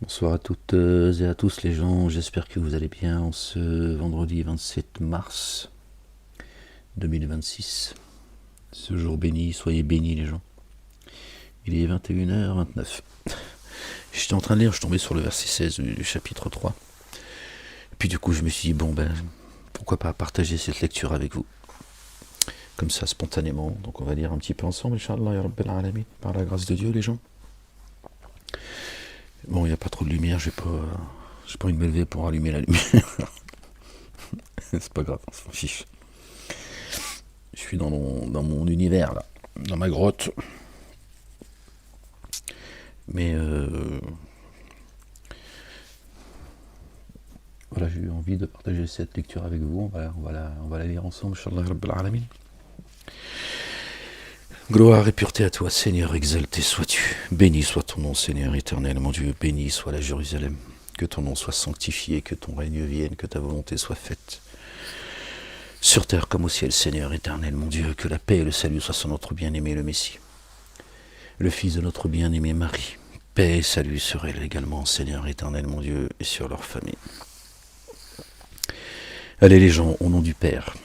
Bonsoir à toutes et à tous les gens, j'espère que vous allez bien en ce vendredi 27 mars 2026. Ce jour béni, soyez bénis les gens. Il est 21h29. J'étais en train de lire, je suis tombé sur le verset 16 du chapitre 3. Et puis du coup je me suis dit, pourquoi pas partager cette lecture avec vous. Comme ça, spontanément. Donc on va lire un petit peu ensemble, Inch'Allah, ya Rabbil Alamin, par la grâce de Dieu les gens. Bon, il n'y a pas trop de lumière, j'ai pas envie de me lever pour allumer la lumière. C'est pas grave, on s'en fiche. Je suis dans mon univers, là, dans ma grotte. Mais voilà, j'ai eu envie de partager cette lecture avec vous. On va la lire ensemble, Inch'Allah Rabbil Alamin. Gloire et pureté à toi, Seigneur, exalté sois-tu. Béni soit ton nom, Seigneur éternel, mon Dieu. Béni soit la Jérusalem. Que ton nom soit sanctifié, que ton règne vienne, que ta volonté soit faite. Sur terre comme au ciel, Seigneur éternel, mon Dieu, que la paix et le salut soient sur notre bien-aimé le Messie, le fils de notre bien-aimé Marie. Paix et salut sur elle également, Seigneur éternel, mon Dieu, et sur leur famille. Allez les gens, au nom du Père,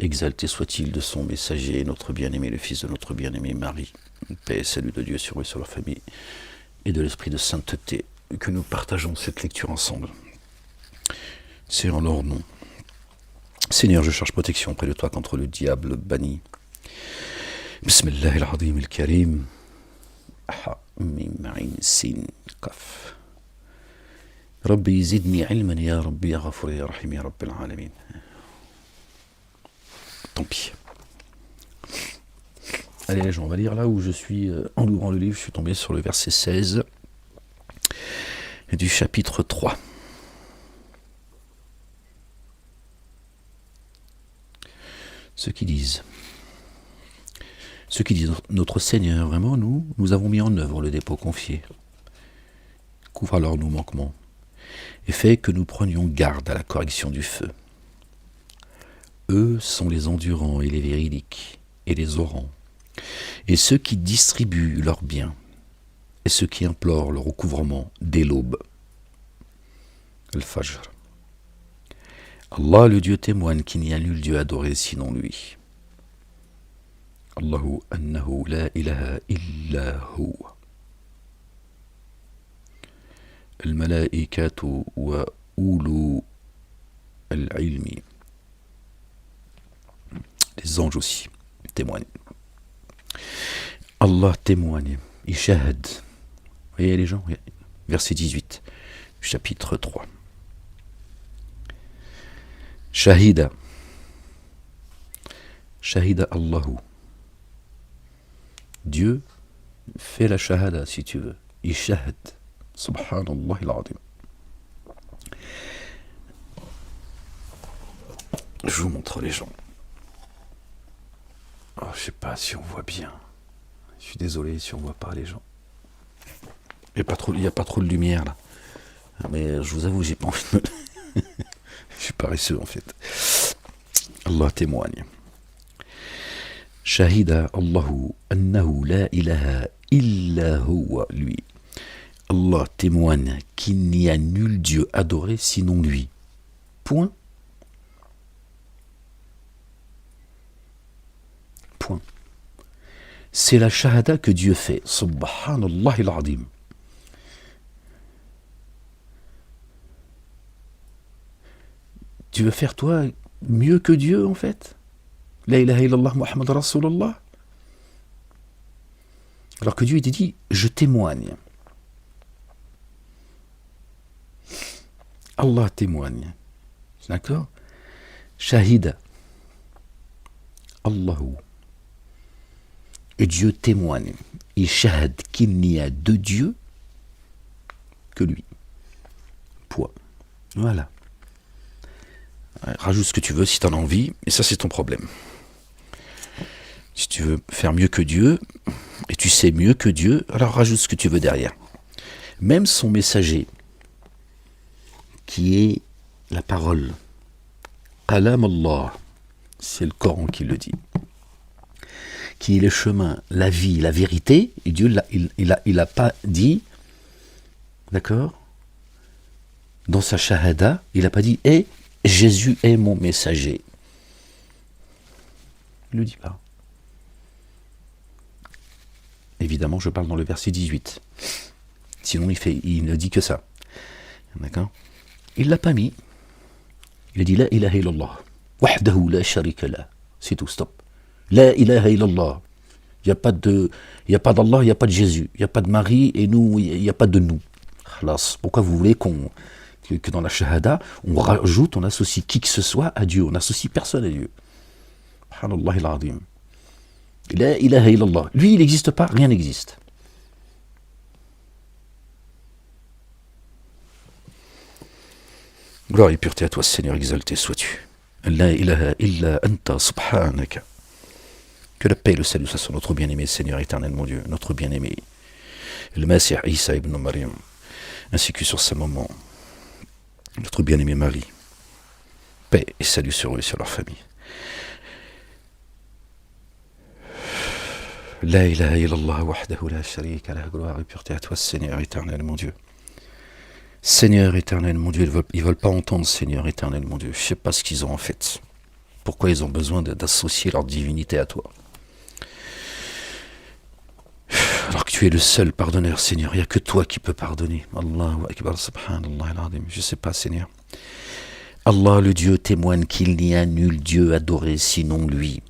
exalté soit-il de son messager, notre bien-aimé, le fils de notre bien-aimé Marie. Paix et salut de Dieu sur eux et sur leur famille, et de l'esprit de sainteté, que nous partageons cette lecture ensemble. C'est en leur nom. Seigneur, je cherche protection auprès de toi contre le diable banni. Bismillah al-Azim al-Karim. Ha, mim, ain, sin, kaf. Rabbi zidni ilman ya Rabbi ya Ghafur ya Rahim ya Rabbil Alamin. Tant pis. Allez les gens, on va lire là où je suis, en ouvrant le livre, je suis tombé sur le verset 16 du chapitre 3. Ceux qui disent, notre Seigneur, vraiment, nous avons mis en œuvre le dépôt confié. Couvre alors nos manquements et fait que nous prenions garde à la correction du feu. Eux sont les endurants et les véridiques et les orants, et ceux qui distribuent leurs biens, et ceux qui implorent le recouvrement dès l'aube. Al-Fajr. Allah, le Dieu, témoigne qu'il n'y a nul Dieu adoré sinon lui. Allahu annahu la ilaha illa hu. Al-malaikatu wa ulu al-ilmi. Les anges aussi témoignent. Allah témoigne. Ishahad. Vous voyez les gens, verset 18, chapitre 3. Shahida. Shahida Allahu. Dieu fait la shahada si tu veux. Ishahad. Subhanallah al-Azim. Je vous montre les gens. Oh, je sais pas si on voit bien. Je suis désolé si on voit pas les gens. Il n'y a pas trop de lumière là. Mais je vous avoue, j'ai pas envie de me... Je suis paresseux en fait. Allah témoigne. Shahida Allahu annahu la ilaha illa huwa lui. Allah témoigne qu'il n'y a nul Dieu adoré sinon lui. Point. Point. C'est la shahada que Dieu fait. Subhanallah al-Azim. Tu veux faire toi mieux que Dieu en fait? La ilaha illallah Muhammad Rasulullah. Alors que Dieu il dit, je témoigne. Allah témoigne. D'accord? Shahida. Allahu. Et Dieu témoigne. Il shahad qu'il n'y a de Dieu que lui. Point. Voilà. Rajoute ce que tu veux si tu en as envie, et ça c'est ton problème. Si tu veux faire mieux que Dieu, et tu sais mieux que Dieu, alors rajoute ce que tu veux derrière. Même son messager, qui est la parole, Qalam Allah, c'est le Coran qui le dit, qui est le chemin, la vie, la vérité, et Dieu il a pas dit D'accord? Dans sa shahada, il n'a pas dit « Eh, Jésus est mon messager ». Il ne le dit pas. Évidemment, je parle dans le verset 18. Sinon, il ne dit que ça. D'accord? Il ne l'a pas mis. Il a dit « La ilaha illallah. Wahdahu la sharika la ». C'est tout, stop. La ilaha illallah. Il n'y a pas d'Allah, il n'y a pas de Jésus, il n'y a pas de Marie, et nous, il n'y a pas de nous. Khalas. Pourquoi vous voulez que dans la shahada, on rajoute, on associe qui que ce soit à Dieu, on n'associe personne à Dieu. Subhanallah al-azim. La ilaha illallah. Lui, il n'existe pas, rien n'existe. Gloire et pureté à toi, Seigneur, exalté sois-tu. La ilaha illa anta subhanaka. Que la paix et le salut soient sur notre bien-aimé Seigneur éternel, mon Dieu, notre bien-aimé, le Messie Isa ibn Maryam, ainsi que sur sa maman, notre bien-aimé Marie. Paix et salut sur eux et sur leur famille. La ilaha illallah wahdahu la sharika la. Gloire et pureté à toi, Seigneur éternel, mon Dieu. Seigneur éternel, mon Dieu, ils veulent pas entendre Seigneur éternel, mon Dieu. Je ne sais pas ce qu'ils ont en fait. Pourquoi ils ont besoin d'associer leur divinité à toi? Alors que tu es le seul pardonneur, Seigneur, il n'y a que toi qui peux pardonner. Allahu Akbar, subhanallah al-azim. Je ne sais pas, Seigneur. Allah, le Dieu, témoigne qu'il n'y a nul Dieu adoré sinon lui.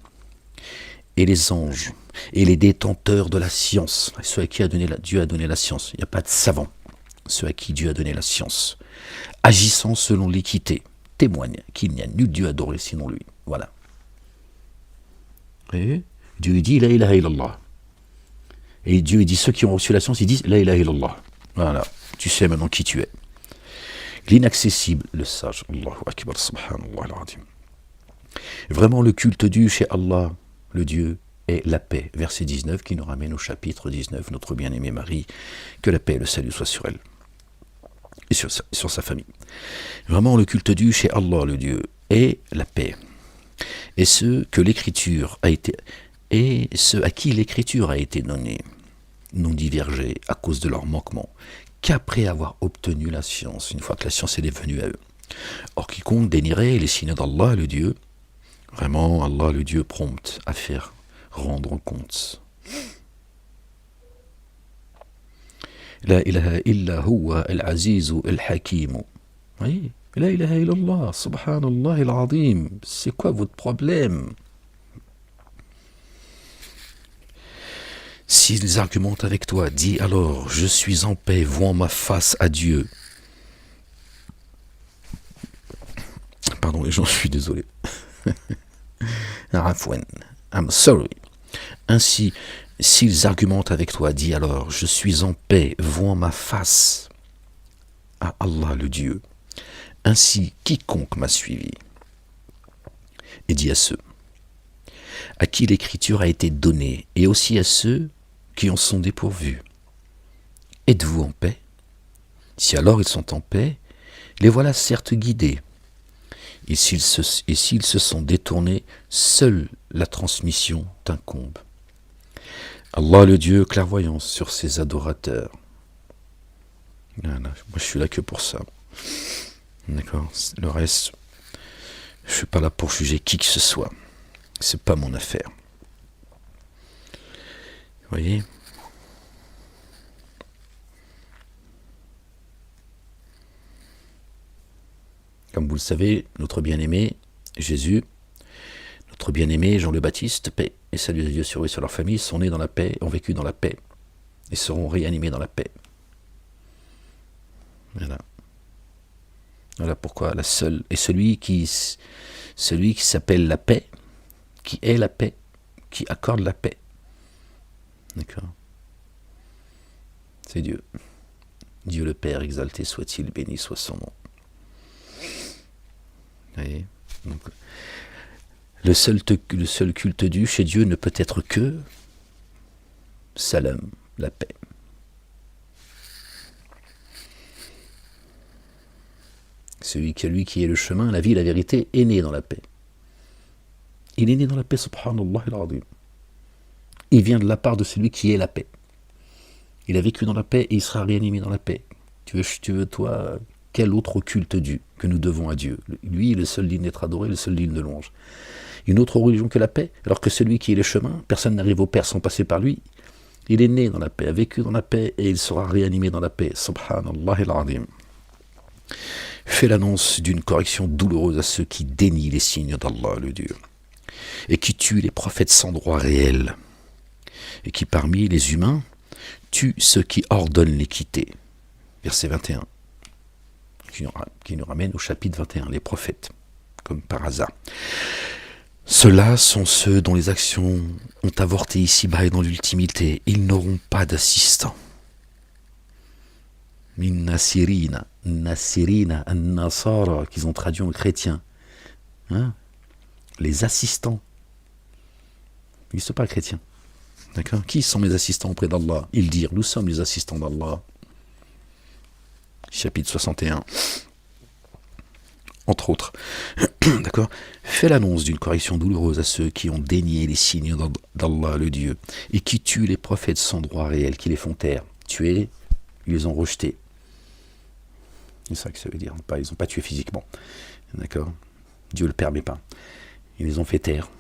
Et les anges, et les détenteurs de la science, ceux à qui Dieu a donné la science, il n'y a pas de savants, ceux à qui Dieu a donné la science, agissant selon l'équité, témoignent qu'il n'y a nul Dieu adoré sinon lui. Voilà. Et Dieu dit la ilaha illallah. Et Dieu dit, ceux qui ont reçu la science, ils disent la ilaha illallah. Voilà, tu sais maintenant qui tu es. L'inaccessible, le sage. Allahu Akbar, subhanallah al-azim. Vraiment, le culte dû chez Allah, le Dieu, est la paix. Verset 19 qui nous ramène au chapitre 19, notre bien-aimée Marie, que la paix et le salut soient sur elle et sur sa famille. Vraiment, le culte dû chez Allah, le Dieu, est la paix. Et ceux à qui l'écriture a été donnée n'ont divergé à cause de leur manquement qu'après avoir obtenu la science, une fois que la science est devenue à eux. Or, quiconque dénierait les signes d'Allah, le Dieu, vraiment, Allah, le Dieu, prompt à faire rendre compte. La ilaha illa huwa al-azizu al-hakimu. Oui, la ilaha illallah, subhanallah al-azim. C'est quoi votre problème? S'ils argumentent avec toi, dis alors, je suis en paix, vouant ma face à Dieu. Pardon les gens, je suis désolé. I'm sorry. Ainsi, s'ils argumentent avec toi, dis alors, je suis en paix, vouant ma face à Allah le Dieu. Ainsi, quiconque m'a suivi. Et dis à ceux à qui l'écriture a été donnée, et aussi à ceux qui en sont dépourvus. Êtes-vous en paix? Si alors ils sont en paix, les voilà certes guidés. Et s'ils se sont détournés, seule la transmission t'incombe. Allah le Dieu, clairvoyance sur ses adorateurs. Moi je suis là que pour ça. D'accord? Le reste, je ne suis pas là pour juger qui que ce soit. C'est pas mon affaire. Vous voyez? Comme vous le savez, notre bien-aimé Jésus, notre bien-aimé Jean le Baptiste, paix et salut de Dieu sur eux et sur leur famille, sont nés dans la paix, ont vécu dans la paix et seront réanimés dans la paix. Voilà. Voilà pourquoi la seule et celui qui s'appelle la paix, qui est la paix, qui accorde la paix. D'accord? C'est Dieu. Dieu le Père, exalté soit-il, béni soit son nom. Vous voyez? Donc, le seul culte dû chez Dieu ne peut être que salam, la paix. Celui qui est le chemin, la vie, la vérité, est né dans la paix. Il est né dans la paix, subhanallah al-azim. Il vient de la part de celui qui est la paix. Il a vécu dans la paix et il sera réanimé dans la paix. Tu veux toi, quel autre culte Dieu que nous devons à Dieu? Lui, le seul digne d'être adoré, le seul digne de louange. Une autre religion que la paix, alors que celui qui est le chemin, personne n'arrive au Père sans passer par lui. Il est né dans la paix, a vécu dans la paix, et il sera réanimé dans la paix. Subhanallah al-Azim. Fais l'annonce d'une correction douloureuse à ceux qui dénient les signes d'Allah, le Dieu, et qui tuent les prophètes sans droit réel, et qui parmi les humains tuent ceux qui ordonnent l'équité. Verset 21, qui nous ramène au chapitre 21, les prophètes, comme par hasard. Ceux-là sont ceux dont les actions ont avorté ici-bas et dans l'ultimité. Ils n'auront pas d'assistants. Min nasirina, an-nasara, qu'ils ont traduit en chrétien. Hein? Les assistants. Ils ne sont pas chrétiens. D'accord? Qui sont mes assistants auprès d'Allah? Ils dirent, nous sommes les assistants d'Allah. Chapitre 61. Entre autres. D'accord? Fais l'annonce d'une correction douloureuse à ceux qui ont dénié les signes d'Allah, le Dieu, et qui tuent les prophètes sans droit réel, qui les font taire. Tuer, ils les ont rejetés. C'est ça que ça veut dire. Ils n'ont pas tué physiquement. D'accord? Dieu ne le permet pas. Ils les ont fait taire.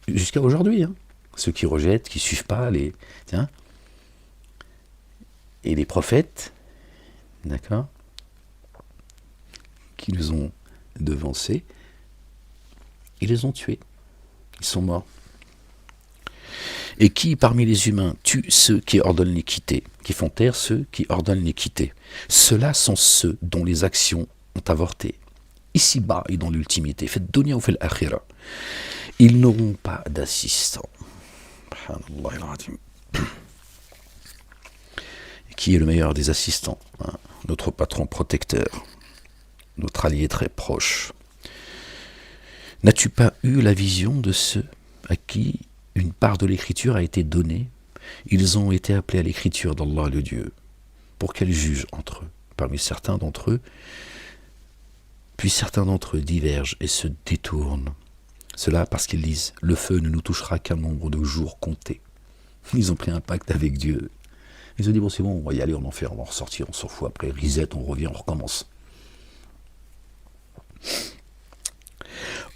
Jusqu'à aujourd'hui. Hein. Ceux qui rejettent, qui ne suivent pas les... Tiens. Et les prophètes, d'accord, qui nous ont devancés, ils les ont tués. Ils sont morts. Et qui, parmi les humains, tue ceux qui ordonnent l'équité, qui font taire ceux qui ordonnent l'équité? Ceux-là sont ceux dont les actions ont avorté, ici-bas et dans l'ultimité. Faites dunya ou fait l'akhira. Ils n'auront pas d'assistant. Qui est le meilleur des assistants? Notre patron protecteur, notre allié très proche. N'as-tu pas eu la vision de ceux à qui une part de l'écriture a été donnée? Ils ont été appelés à l'écriture d'Allah le Dieu, pour qu'elle juge entre eux. Parmi certains d'entre eux, puis certains d'entre eux divergent et se détournent. Cela parce qu'ils disent « Le feu ne nous touchera qu'un nombre de jours comptés ». Ils ont pris un pacte avec Dieu. Ils ont dit « Bon, c'est bon, on va y aller en enfer, on va en ressortir, on s'en fout, après reset, on revient, on recommence ».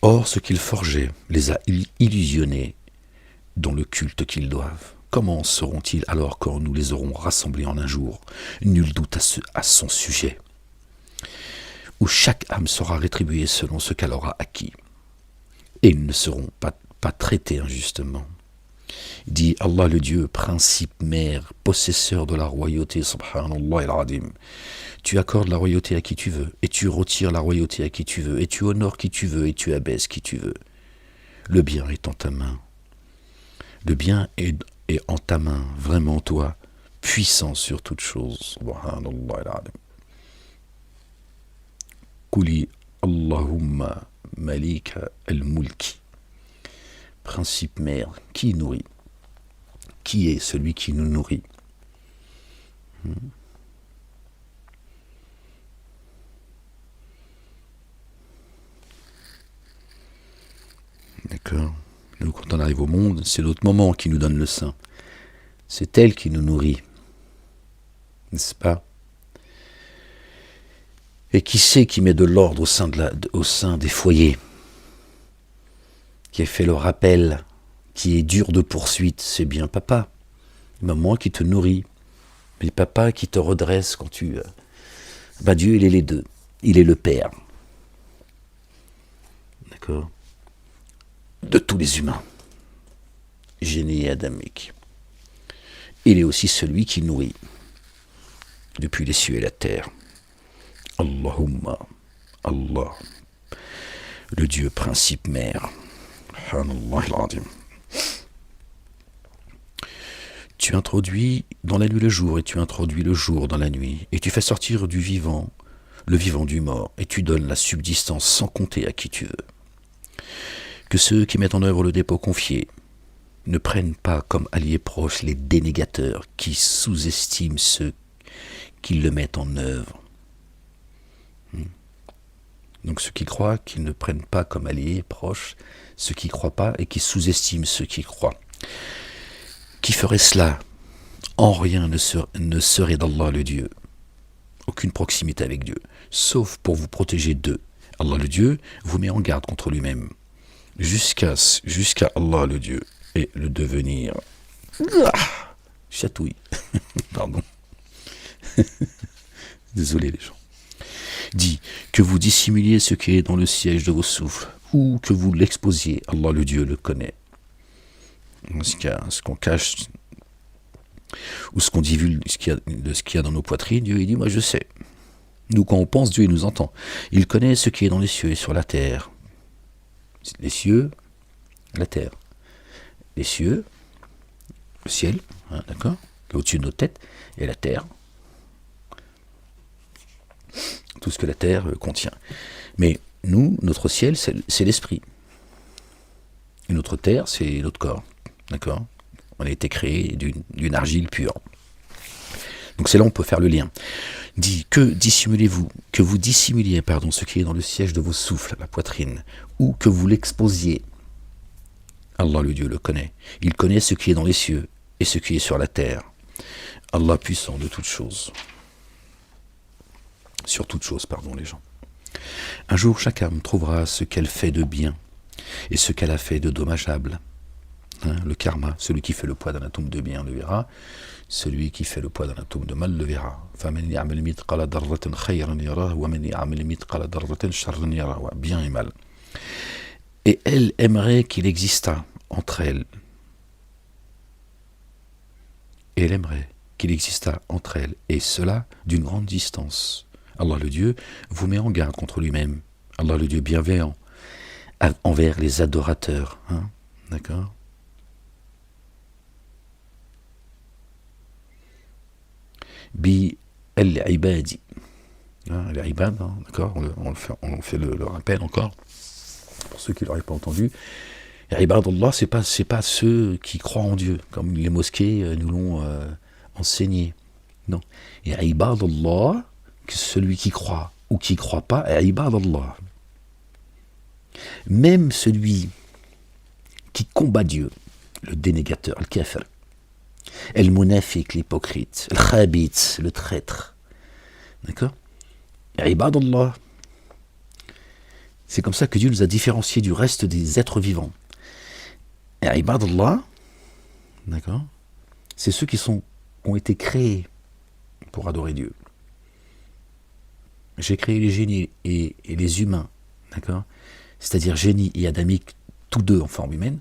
Or, ce qu'ils forgeaient les a illusionnés dans le culte qu'ils doivent. Comment seront-ils alors quand nous les aurons rassemblés en un jour? Nul doute à son sujet. Où chaque âme sera rétribuée selon ce qu'elle aura acquis. Et ils ne seront pas traités injustement. Dit Allah le Dieu, principe mère, possesseur de la royauté, subhanallah al-azim. Tu accordes la royauté à qui tu veux, et tu retires la royauté à qui tu veux, et tu honores qui tu veux, et tu abaisses qui tu veux. Le bien est en ta main. Le bien est en ta main, vraiment toi, puissant sur toute chose. Subhanallah al-azim. Kuli Allahumma malika al-mulki. Principe mère, qui nourrit? Qui est celui qui nous nourrit? D'accord. Nous, quand on arrive au monde, c'est notre maman qui nous donne le sein. C'est elle qui nous nourrit. N'est-ce pas? Et qui c'est qui met de l'ordre au sein des foyers? Qui a fait le rappel, qui est dur de poursuite? C'est bien papa. Maman qui te nourrit. Mais papa qui te redresse quand tu... Dieu, il est les deux. Il est le Père. D'accord? De tous les humains. Génie et adamique. Il est aussi celui qui nourrit. Depuis les cieux et la terre. Allahumma. Allah. Le Dieu principe mère. Tu introduis dans la nuit le jour, et tu introduis le jour dans la nuit, et tu fais sortir du vivant, le vivant du mort, et tu donnes la subsistance sans compter à qui tu veux. Que ceux qui mettent en œuvre le dépôt confié ne prennent pas comme alliés proches les dénégateurs qui sous-estiment ceux qui le mettent en œuvre. Donc ceux qui croient, qu'ils ne prennent pas comme alliés proches ceux qui ne croient pas et qui sous-estiment ceux qui croient. Qui ferait cela? En rien ne serait d'Allah le Dieu. aucune proximité avec Dieu, sauf pour vous protéger d'eux. Allah le Dieu vous met en garde contre lui-même, jusqu'à Allah le Dieu et le devenir. Chatouille. Pardon. Désolé les gens. Dit que vous dissimuliez ce qui est dans le siège de vos souffles, ou que vous l'exposiez, Allah le Dieu le connaît. Ce qu'on cache, ou ce qu'on divulgue de ce qu'il y a dans nos poitrines, Dieu il dit, moi je sais. Nous quand on pense, Dieu il nous entend. Il connaît ce qui est dans les cieux et sur la terre. Les cieux, la terre. Les cieux, le ciel, hein, d'accord, qui est au-dessus de nos têtes, et la terre. Tout ce que la terre contient. Mais nous, notre ciel, c'est l'esprit. Et notre terre, c'est notre corps. D'accord ? On a été créé d'une argile pure. Donc c'est là où on peut faire le lien. Dit que dissimulez-vous, que vous dissimuliez, ce qui est dans le siège de vos souffles, la poitrine, ou que vous l'exposiez. Allah le Dieu le connaît. Il connaît ce qui est dans les cieux et ce qui est sur la terre. Allah puissant de toutes choses. Sur toutes choses, les gens. Un jour, chaque âme trouvera ce qu'elle fait de bien et ce qu'elle a fait de dommageable. Hein, le karma, celui qui fait le poids d'un atome de bien le verra, celui qui fait le poids d'un atome de mal le verra. Bien et mal. Et elle aimerait qu'il existât entre elles. Et elle aimerait qu'il existât entre elles, et cela d'une grande distance. Allah le Dieu vous met en garde contre lui-même. Allah le Dieu bienveillant envers les adorateurs. Hein, d'accord ? Bi al-ibadi. Al-ibad, hein, d'accord ? On fait le rappel encore, pour ceux qui ne l'auraient pas entendu. Ibadallah, c'est pas ceux qui croient en Dieu, comme les mosquées nous l'ont enseigné. Non. Et Ibadallah, celui qui croit ou qui ne croit pas, Ibadallah. Même celui qui combat Dieu, le dénégateur, le kafir, le munafiq, l'hypocrite, le khabith, le traître. D'accord ? Ibadallah. C'est comme ça que Dieu nous a différenciés du reste des êtres vivants. Et Ibadallah, d'accord, c'est ceux qui ont été créés pour adorer Dieu. J'ai créé les génies et les humains, d'accord, c'est-à-dire génie et adamique, tous deux en forme humaine,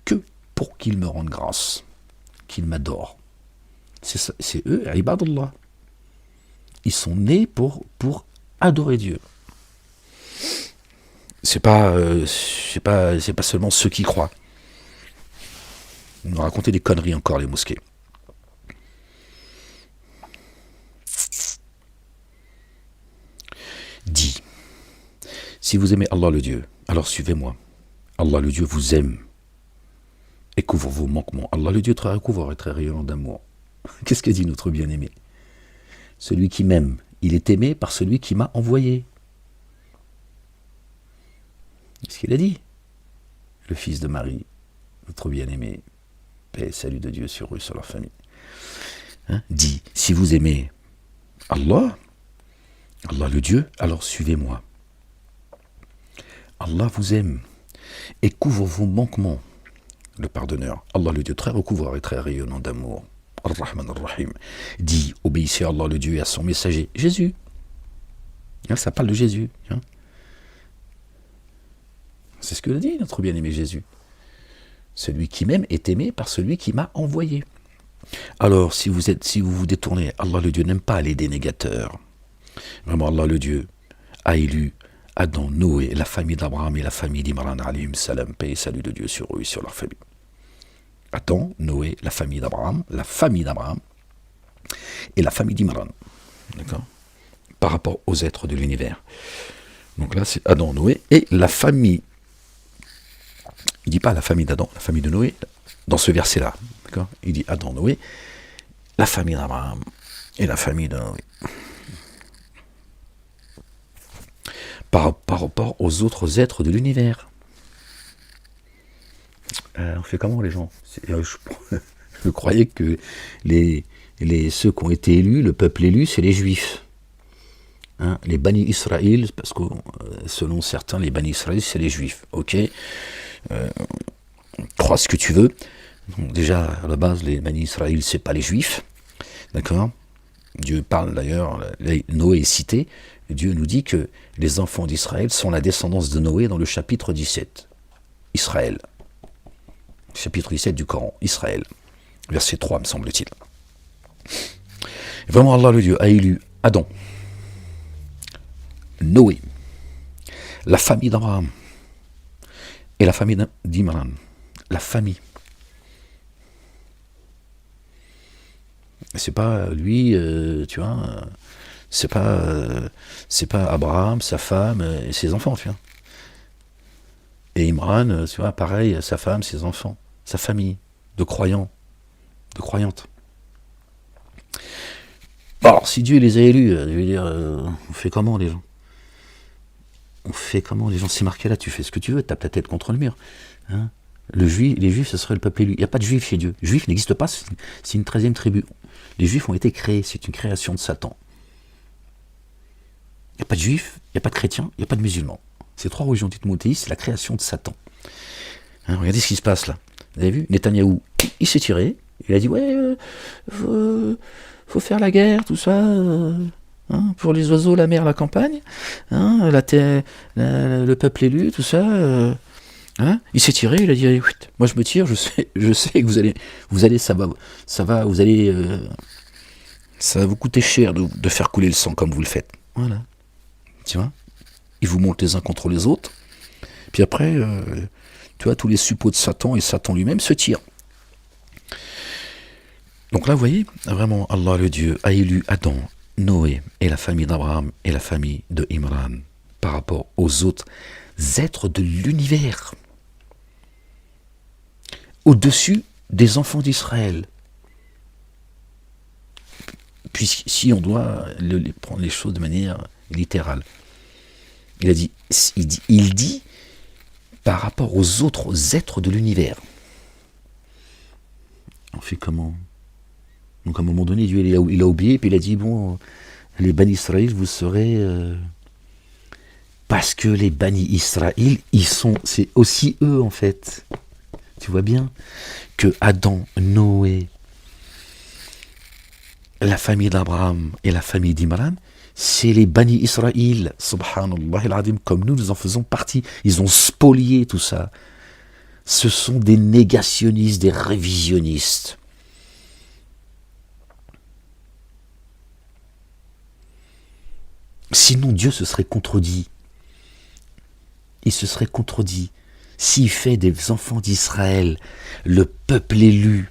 que pour qu'ils me rendent grâce, qu'ils m'adorent. C'est eux, Ibadallah. Ils sont nés pour adorer Dieu. C'est pas seulement ceux qui croient. Ils nous racontaient des conneries encore, les mosquées. Dit, si vous aimez Allah le Dieu, alors suivez-moi. Allah le Dieu vous aime et couvre vos manquements. Allah le Dieu très recouvre et très rayonnant d'amour. Qu'est-ce qu'a dit notre bien-aimé ? Celui qui m'aime, il est aimé par celui qui m'a envoyé. Qu'est-ce qu'il a dit ? Le fils de Marie, notre bien-aimé, paix et salut de Dieu sur eux, sur leur famille. Hein, dit, si vous aimez Allah le Dieu, alors suivez-moi. Allah vous aime et couvre vos manquements, le pardonneur. Allah le Dieu très recouvreur et très rayonnant d'amour. Ar-Rahman Ar-Rahim. Dit, obéissez à Allah le Dieu et à son messager, Jésus. Hein, ça parle de Jésus. Hein. C'est ce que dit notre bien-aimé Jésus. Celui qui m'aime est aimé par celui qui m'a envoyé. Alors, si vous vous détournez, Allah le Dieu n'aime pas les dénégateurs. Vraiment, Allah le Dieu a élu Adam, Noé, la famille d'Abraham et la famille d'Imran, alayhim salam, paix et salut de Dieu sur eux et sur leur famille. Adam, Noé, la famille d'Abraham et la famille d'Imran. D'accord ? Par rapport aux êtres de l'univers. Donc là, c'est Adam, Noé et la famille. Il ne dit pas la famille d'Adam, la famille de Noé, dans ce verset-là. D'accord ? Il dit Adam, Noé, la famille d'Abraham et la famille de Noé. Par rapport aux autres êtres de l'univers. On fait comment les gens ? Je croyais que ceux qui ont été élus, le peuple élu, c'est les juifs. Hein, les Bani Israël, parce que selon certains, les Bani Israël, c'est les Juifs. Ok, crois ce que tu veux. Donc, déjà, à la base, les Bani Israël, c'est pas les Juifs. D'accord. Dieu parle d'ailleurs, Noé est cité. Dieu nous dit que les enfants d'Israël sont la descendance de Noé dans le chapitre 17. Israël. Chapitre 17 du Coran. Israël. Verset 3, me semble-t-il. Vraiment, Allah le Dieu a élu Adam, Noé, la famille d'Abraham et la famille d'Imran. La famille. C'est pas lui, tu vois, c'est pas Abraham, sa femme et ses enfants, tu vois. Et Imran, tu vois, pareil, sa femme, ses enfants, sa famille, de croyants, de croyantes. Alors, si Dieu les a élus, je veux dire, on fait comment les gens? On fait comment les gens? C'est marqué là, tu fais ce que tu veux, tape ta tête contre le mur. Hein, les Juifs, ce serait le peuple élu. Il n'y a pas de Juifs chez Dieu. Juif n'existe pas, c'est une 13e tribu. Les Juifs ont été créés, c'est une création de Satan. Il n'y a pas de Juifs, il n'y a pas de chrétiens, il n'y a pas de musulmans. Ces trois religions dites monothéistes, c'est la création de Satan. Hein, regardez ce qui se passe là. Vous avez vu? Netanyahou, il s'est tiré, il a dit ouais, faut faire la guerre, tout ça, hein, pour les oiseaux, la mer, la campagne, hein, le peuple élu, tout ça. Hein, il s'est tiré, il a dit moi je me tire, je sais que vous allez, ça va, vous allez, ça va vous coûter cher de faire couler le sang comme vous le faites. Voilà, tu vois, ils vous montent les uns contre les autres, puis après, tu vois, tous les suppôts de Satan et Satan lui-même se tirent. Donc là, vous voyez, vraiment, Allah le Dieu a élu Adam, Noé et la famille d'Abraham et la famille de Imran par rapport aux autres êtres de l'univers, au-dessus des enfants d'Israël. Puis si on doit prendre les choses de manière littérale, il dit par rapport aux autres êtres de l'univers. On fait comment? Donc à un moment donné, Dieu il a oublié, puis il a dit, bon, les Bani Israël, vous serez... parce que les Bani Israël, c'est aussi eux en fait. Tu vois bien que Adam, Noé, la famille d'Abraham et la famille d'Imran, c'est les Bani Israël, subhanallah al-adim, comme nous en faisons partie. Ils ont spolié tout ça. Ce sont des négationnistes, des révisionnistes. Sinon Dieu se serait contredit. Il se serait contredit. S'il fait des enfants d'Israël le peuple élu,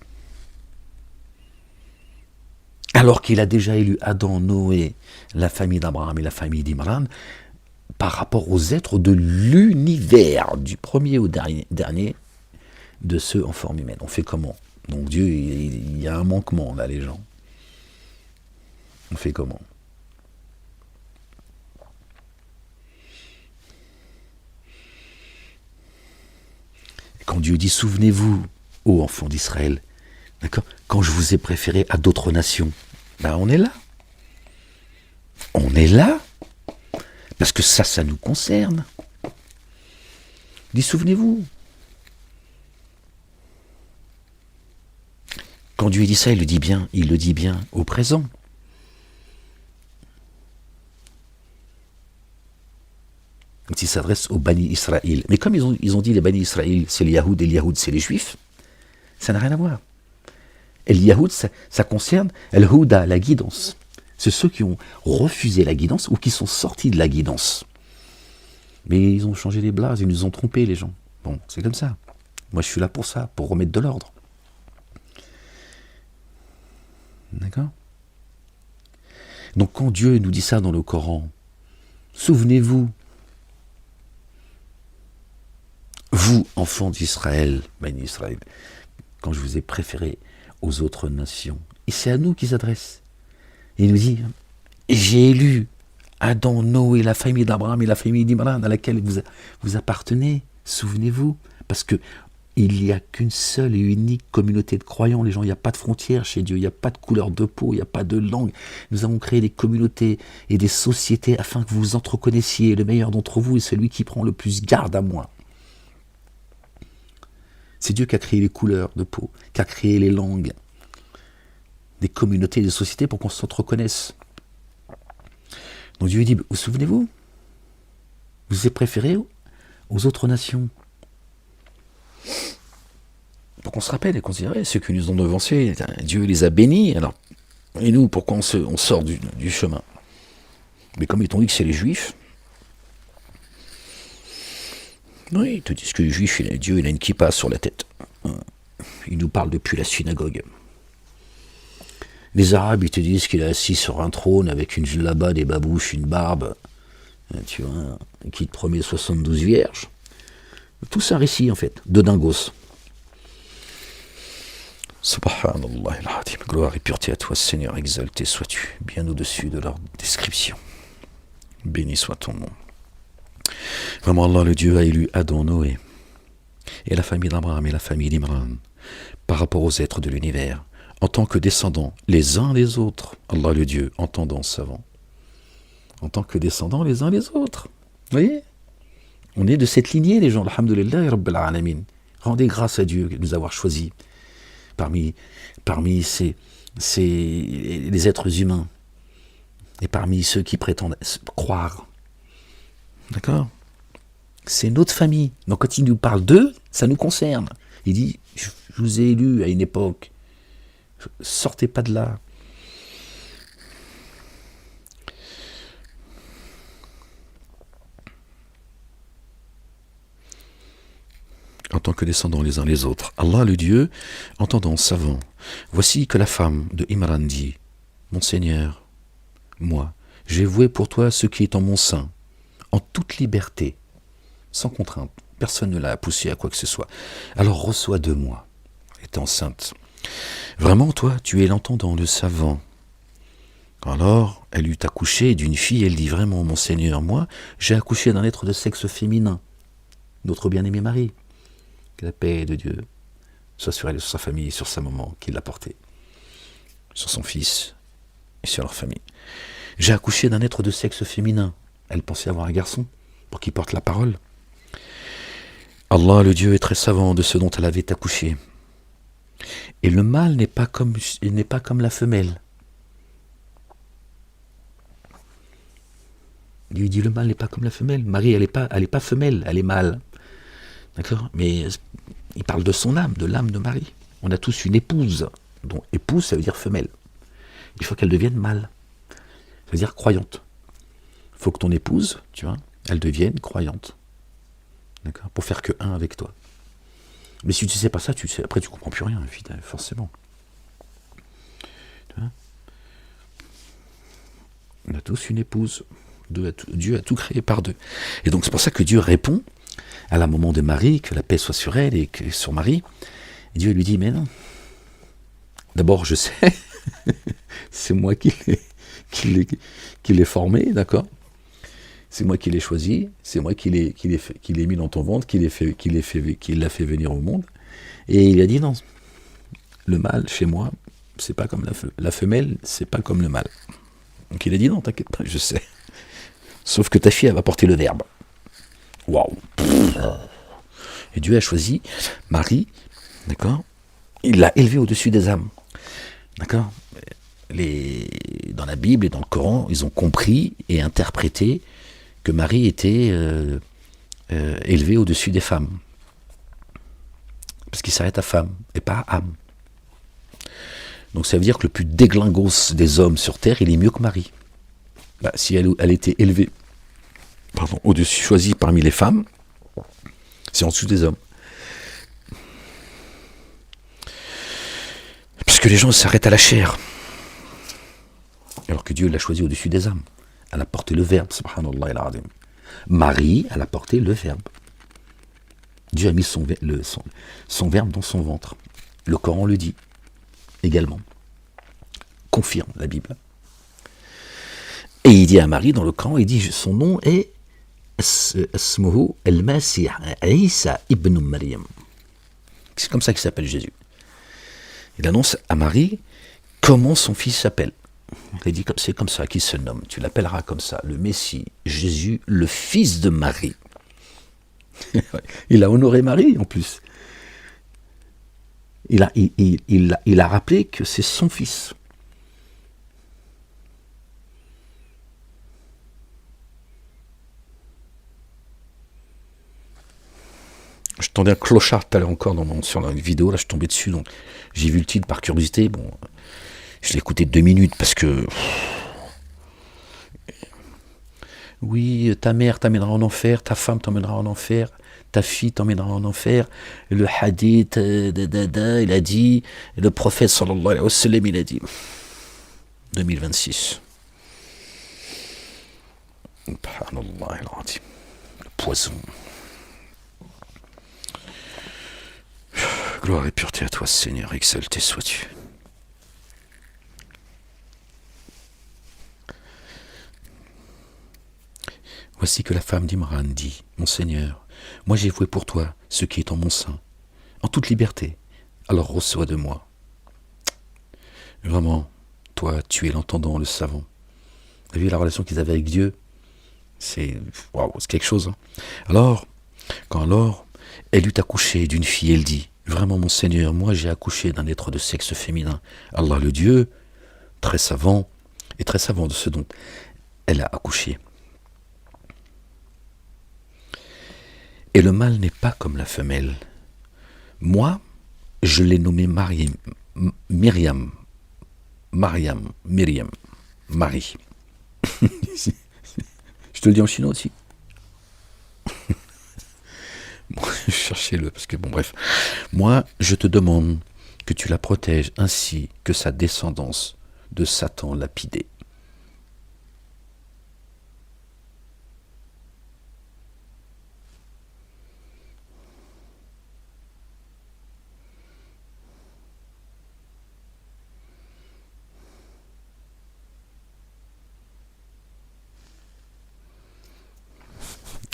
alors qu'il a déjà élu Adam, Noé, la famille d'Abraham et la famille d'Imran, par rapport aux êtres de l'univers, du premier au dernier de ceux en forme humaine. On fait comment? Donc Dieu, il y a un manquement là, les gens. On fait comment? Quand Dieu dit, souvenez-vous, ô enfants d'Israël, d'accord, quand je vous ai préféré à d'autres nations, ben on est là. On est là, parce que ça nous concerne. Il dit, souvenez-vous. Quand Dieu dit ça, il le dit bien au présent. Quand il s'adresse aux Bani Israël. Mais comme ils ont dit les Bani Israël, c'est les Yahoud, et les Yahoud, c'est les Juifs, ça n'a rien à voir. Et les Yahoud, ça concerne Al-Houda, la guidance. C'est ceux qui ont refusé la guidance ou qui sont sortis de la guidance. Mais ils ont changé les blases, ils nous ont trompés, les gens. Bon, c'est comme ça. Moi, je suis là pour ça, pour remettre de l'ordre. D'accord? Donc, quand Dieu nous dit ça dans le Coran, souvenez-vous, vous, enfants d'Israël, Bani Israël, quand je vous ai préféré aux autres nations, et c'est à nous qu'il s'adresse. Il nous dit, j'ai élu Adam, Noé, la famille d'Abraham et la famille d'Imran à laquelle vous appartenez, souvenez-vous, parce que Il n'y a qu'une seule et unique communauté de croyants, les gens. Il n'y a pas de frontières chez Dieu, il n'y a pas de couleur de peau, il n'y a pas de langue. Nous avons créé des communautés et des sociétés afin que vous vous entreconnaissiez. Le meilleur d'entre vous est celui qui prend le plus garde à moi. C'est Dieu qui a créé les couleurs de peau, qui a créé les langues, des communautés et des sociétés pour qu'on s'entreconnaisse. Donc Dieu dit, vous souvenez-vous, vous êtes préférés aux autres nations. Pour qu'on se rappelle et qu'on se dirait, ceux qui nous ont devancés, Dieu les a bénis, alors, et nous, pourquoi on sort du chemin? Mais comme ils t'ont dit que c'est les Juifs, oui, ils te disent que les Juifs, Dieu il a une kippa sur la tête. Il nous parle depuis la synagogue. Les Arabes, ils te disent qu'il est assis sur un trône avec une djellaba, des babouches, une barbe, tu vois, qui te promet 72 vierges. Tout ça un récit, en fait, de dingos. Subhanallah al-Hadim, gloire et pureté à toi, Seigneur, exalté sois-tu, bien au-dessus de leur description. Béni soit ton nom. Vraiment, Allah, le Dieu, a élu Adam, Noé, et la famille d'Abraham et la famille d'Imran, par rapport aux êtres de l'univers, en tant que descendants les uns des autres. Allah, le Dieu, entendant savant. En tant que descendants les uns des autres. Vous voyez? On est de cette lignée, les gens. Alhamdulillah, Rabbil Alamin. Rendez grâce à Dieu de nous avoir choisis parmi les êtres humains et parmi ceux qui prétendent croire. D'accord? C'est notre famille. Donc quand il nous parle d'eux, ça nous concerne. Il dit, je vous ai élus à une époque. Sortez pas de là. En tant que descendants les uns les autres. Allah le Dieu, entendant, savant. Voici que la femme de Imran dit, mon Seigneur, moi, j'ai voué pour toi ce qui est en mon sein, en toute liberté, sans contrainte. Personne ne l'a poussé à quoi que ce soit. Alors reçois de moi, étant enceinte. Vraiment, toi, tu es l'entendant, le savant. Alors, elle eut accouché d'une fille, elle dit vraiment, mon Seigneur, moi, j'ai accouché d'un être de sexe féminin, notre bien-aimé Marie. Que la paix de Dieu soit sur elle et sur sa famille et sur sa maman qui l'a portée, sur son fils et sur leur famille. J'ai accouché d'un être de sexe féminin. Elle pensait avoir un garçon pour qu'il porte la parole. Allah, le Dieu, est très savant de ce dont elle avait accouché. Et le mâle n'est pas comme la femelle. Il lui dit le mâle n'est pas comme la femelle. Marie, elle est pas femelle, elle est mâle. D'accord? Mais il parle de son âme, de l'âme de Marie. On a tous une épouse. Donc épouse, ça veut dire femelle. Il faut qu'elle devienne mâle. Ça veut dire croyante. Il faut que ton épouse, tu vois, elle devienne croyante. D'accord? Pour faire que un avec toi. Mais si tu ne sais pas ça, après tu ne comprends plus rien, forcément. Tu vois? On a tous une épouse. Dieu a tout créé par deux. Et donc c'est pour ça que Dieu répond à la maman de Marie, que la paix soit sur elle et sur Marie. Et Dieu lui dit, mais non. D'abord, je sais, c'est moi qui l'ai formé, d'accord? C'est moi qui l'ai choisi, c'est moi qui l'ai mis dans ton ventre, qui l'a fait venir au monde. Et il a dit, non, le mâle, chez moi, c'est pas comme la femelle, c'est pas comme le mâle. Donc il a dit, non, t'inquiète pas, je sais. Sauf que ta fille, elle va porter le verbe. Waouh! Et Dieu a choisi Marie, d'accord? Il l'a élevée au-dessus des âmes, d'accord? Dans la Bible et dans le Coran, ils ont compris et interprété que Marie était élevée au-dessus des femmes. Parce qu'il s'arrête à femme et pas à âme. Donc ça veut dire que le plus déglingos des hommes sur terre, il est mieux que Marie. Bah, si elle était élevée, au-dessus, choisie parmi les femmes, c'est en dessous des hommes. Parce que les gens s'arrêtent à la chair. Alors que Dieu l'a choisi au-dessus des âmes. Elle a porté le verbe, subhanallah al-azim. Marie, elle a porté le verbe. Dieu a mis son verbe dans son ventre. Le Coran le dit également. Confirme la Bible. Et il dit à Marie dans le Coran, il dit son nom est Ismuhu al-Masih Isa ibn Maryam. C'est comme ça qu'il s'appelle Jésus. Il annonce à Marie comment son fils s'appelle. Il dit c'est comme ça qu'il se nomme. Tu l'appelleras comme ça, le Messie, Jésus, le fils de Marie. Il a honoré Marie en plus. Il a rappelé que c'est son fils. Je tendais un clochard tout à l'heure encore sur la vidéo, là je suis tombé dessus, donc j'ai vu le titre par curiosité. Bon, je l'ai écouté 2 minutes parce que oui, ta mère t'emmènera en enfer, ta femme t'emmènera en enfer, ta fille t'emmènera en enfer. Le hadith, il a dit, le prophète sallallahu alayhi wa sallam, il a dit 2026. Subhanallah, le poison. Gloire et pureté à toi, Seigneur, exalté sois-tu. Voici que la femme d'Imran dit, mon Seigneur, moi j'ai voué pour toi ce qui est en mon sein, en toute liberté, alors reçois de moi. Vraiment, toi, tu es l'entendant, le savant. Vous avez vu la relation qu'ils avaient avec Dieu? C'est quelque chose. Hein. Alors, elle eut accouché d'une fille, elle dit, vraiment mon Seigneur, moi j'ai accouché d'un être de sexe féminin. Allah le Dieu, très savant, et très savant de ce dont elle a accouché. Et le mâle n'est pas comme la femelle. Moi, je l'ai nommé Myriam, Marie. Je te le dis en chinois aussi. Bon, cherchez-le, parce que bon, bref. Moi, je te demande que tu la protèges ainsi que sa descendance de Satan lapidé.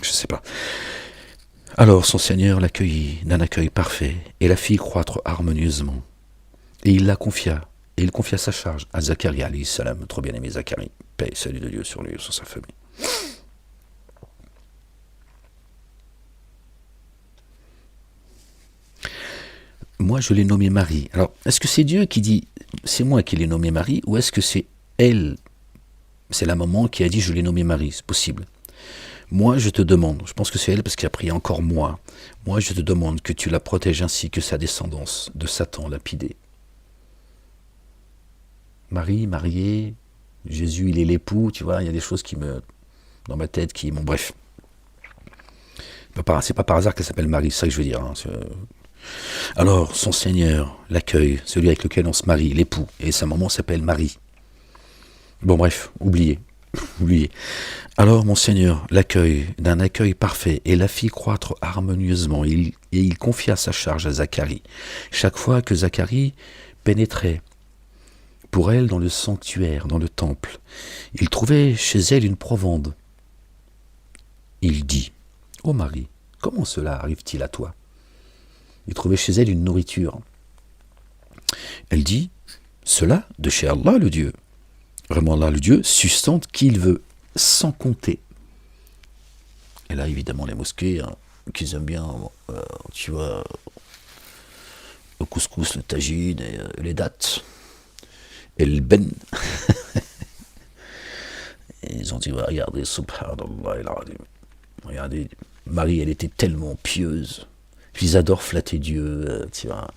Je sais pas. Alors son Seigneur l'accueillit d'un accueil parfait et la fit croître harmonieusement. Et il confia sa charge à Zacharie, alayhi salam, notre bien-aimé Zacharie. Paix et salut de Dieu sur lui et sur sa famille. Moi, je l'ai nommée Marie. Alors, est-ce que c'est Dieu qui dit, c'est moi qui l'ai nommée Marie, ou est-ce que c'est elle, c'est la maman qui a dit, je l'ai nommée Marie? C'est possible. Moi, je te demande, je pense que c'est elle parce qu'il a pris encore moi je te demande que tu la protèges ainsi que sa descendance de Satan lapidé. Marie, mariée, Jésus, il est l'époux, tu vois, il y a des choses dans ma tête bon, bref. C'est pas par hasard qu'elle s'appelle Marie, c'est ça que je veux dire. Hein, alors, son Seigneur l'accueille, celui avec lequel on se marie, l'époux, et sa maman s'appelle Marie. Bon, bref, oubliez. Alors mon Seigneur l'accueille d'un accueil parfait et la fit croître harmonieusement et il confia sa charge à Zacharie. Chaque fois que Zacharie pénétrait pour elle dans le sanctuaire, dans le temple, il trouvait chez elle une provende. Il dit, « Ô Marie, comment cela arrive-t-il à toi ?» Il trouvait chez elle une nourriture. Elle dit, « Cela de chez Allah le Dieu. » Vraiment là, le Dieu sustente qui il veut, sans compter. Et là, évidemment, les mosquées, hein, qu'ils aiment bien, tu vois, le couscous, le tagine, et, les dattes, et le ben. Et ils ont dit, ouais, regardez, subhanallah, regardez, Marie, elle était tellement pieuse. Puis ils adorent flatter Dieu, tu vois.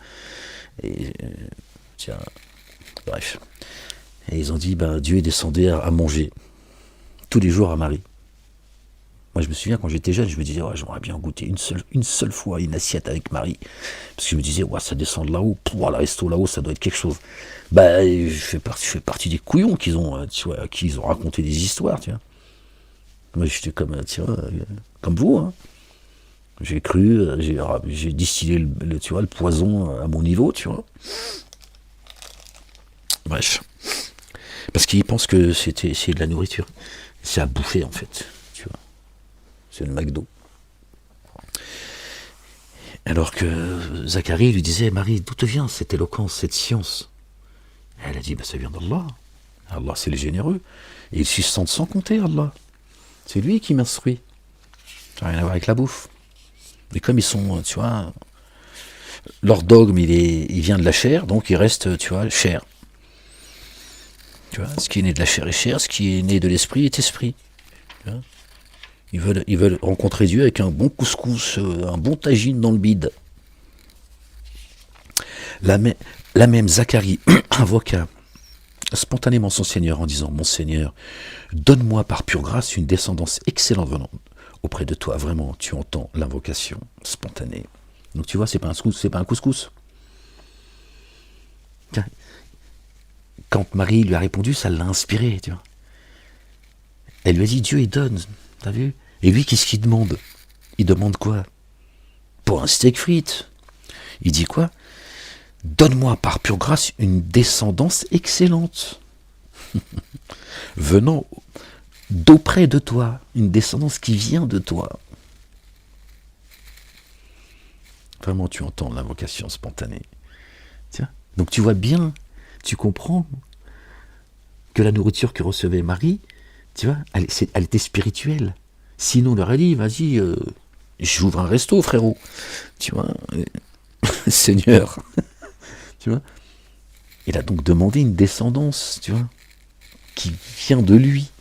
Et, tiens, bref. Et ils ont dit, Dieu est descendu à manger tous les jours à Marie. Moi, je me souviens, quand j'étais jeune, je me disais, ouais, j'aimerais bien goûter une seule fois une assiette avec Marie. Parce que je me disais, ouais, ça descend de là-haut, le resto là-haut, ça doit être quelque chose. Je fais partie des couillons qui ont raconté des histoires, tu vois. Moi, j'étais comme vous, hein. J'ai cru, j'ai distillé le poison à mon niveau, tu vois. Bref. Parce qu'ils pensent que c'est de la nourriture. C'est à bouffer, en fait. Tu vois. C'est le McDo. Alors que Zacharie lui disait, Marie, d'où te vient cette éloquence, cette science? Et elle a dit, ça vient d'Allah. Allah, c'est le généreux. Et il sustente sans compter, Allah. C'est lui qui m'instruit. Ça n'a rien à voir avec la bouffe. Mais comme ils sont, tu vois, leur dogme, il vient de la chair, donc il reste, tu vois, chair. Tu vois, ce qui est né de la chair est chair, ce qui est né de l'esprit est esprit. Tu vois, ils veulent rencontrer Dieu avec un bon couscous, un bon tagine dans le bide. La même Zacharie invoqua spontanément son Seigneur en disant, mon Seigneur, donne-moi par pure grâce une descendance excellente venant auprès de toi. Vraiment, tu entends l'invocation spontanée. Donc tu vois, c'est pas un couscous. Quand Marie lui a répondu, ça l'a inspiré, tu vois. Elle lui a dit, Dieu il donne, t'as vu? Et lui, qu'est-ce qu'il demande? Il demande quoi? Pour un steak frites. Il dit quoi? Donne-moi par pure grâce une descendance excellente, venant d'auprès de toi, une descendance qui vient de toi. Vraiment, tu entends l'invocation spontanée. Tiens. Donc tu vois bien, tu comprends que la nourriture que recevait Marie, tu vois, elle était spirituelle. Sinon, on leur a dit, vas-y, j'ouvre un resto, frérot. Tu vois, Seigneur. Tu vois, il a donc demandé une descendance, tu vois, qui vient de lui,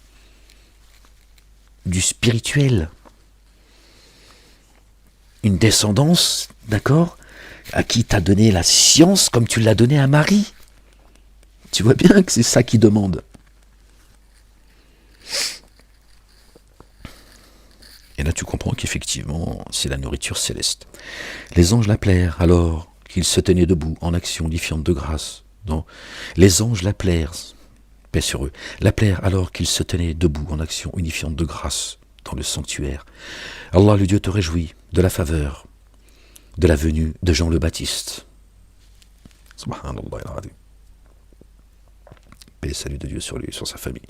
du spirituel. Une descendance, d'accord, à qui t'as donné la science comme tu l'as donné à Marie. Tu vois bien que c'est ça qu'il demande. Et là, tu comprends qu'effectivement, c'est la nourriture céleste. Les anges l'appelèrent alors qu'il se tenait debout en action défiante de grâce. Non. Les anges l'appelèrent, paix sur eux, l'appelèrent alors qu'il se tenait debout en action unifiante de grâce dans le sanctuaire. Allah, le Dieu, te réjouit de la faveur de la venue de Jean le Baptiste. Subhanallah al-Azim. Paix et salut de Dieu sur lui, sur sa famille.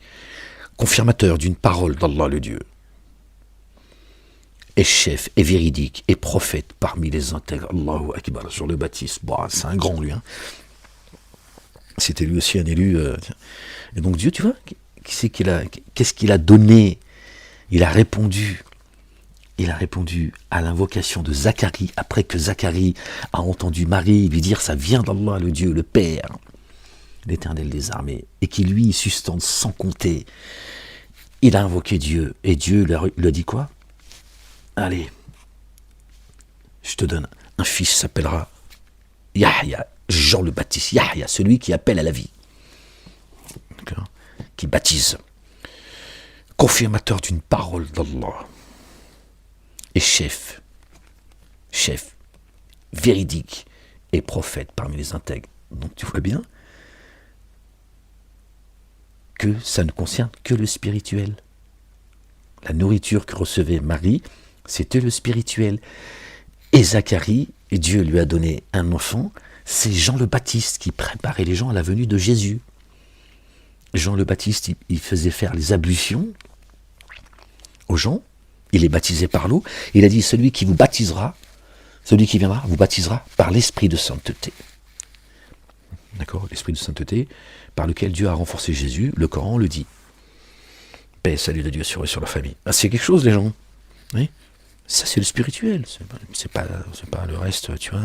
Confirmateur d'une parole d'Allah le Dieu. Et chef, et véridique, et prophète parmi les intègres. Allahu Akbar, Jean le Baptiste. Bah, c'est un grand lui. Hein. C'était lui aussi un élu. Et donc Dieu, tu vois, qu'est-ce qu'il a donné? Il a répondu à l'invocation de Zacharie, après que Zacharie a entendu Marie lui dire, ça vient d'Allah, le Dieu, le Père, l'Éternel des armées, et qui lui sustente sans compter. Il a invoqué Dieu, et Dieu lui a dit quoi? Allez, je te donne un fils, s'appellera Yahya, Jean le Baptiste, Yahya, celui qui appelle à la vie, qui baptise, confirmateur d'une parole d'Allah, et chef, véridique, et prophète parmi les intègres. Donc tu vois bien que ça ne concerne que le spirituel. La nourriture que recevait Marie, c'était le spirituel. Et Zacharie, et Dieu lui a donné un enfant, c'est Jean le Baptiste qui préparait les gens à la venue de Jésus. Jean le Baptiste, il faisait faire les ablutions aux gens, il les baptisait par l'eau, il a dit, celui qui viendra, vous baptisera par l'esprit de sainteté. D'accord, l'esprit de sainteté, par lequel Dieu a renforcé Jésus, le Coran le dit. Paix et salut de Dieu sur eux, sur la famille. Ah, c'est quelque chose, les gens. Oui, ça, c'est le spirituel. C'est pas le reste, tu vois.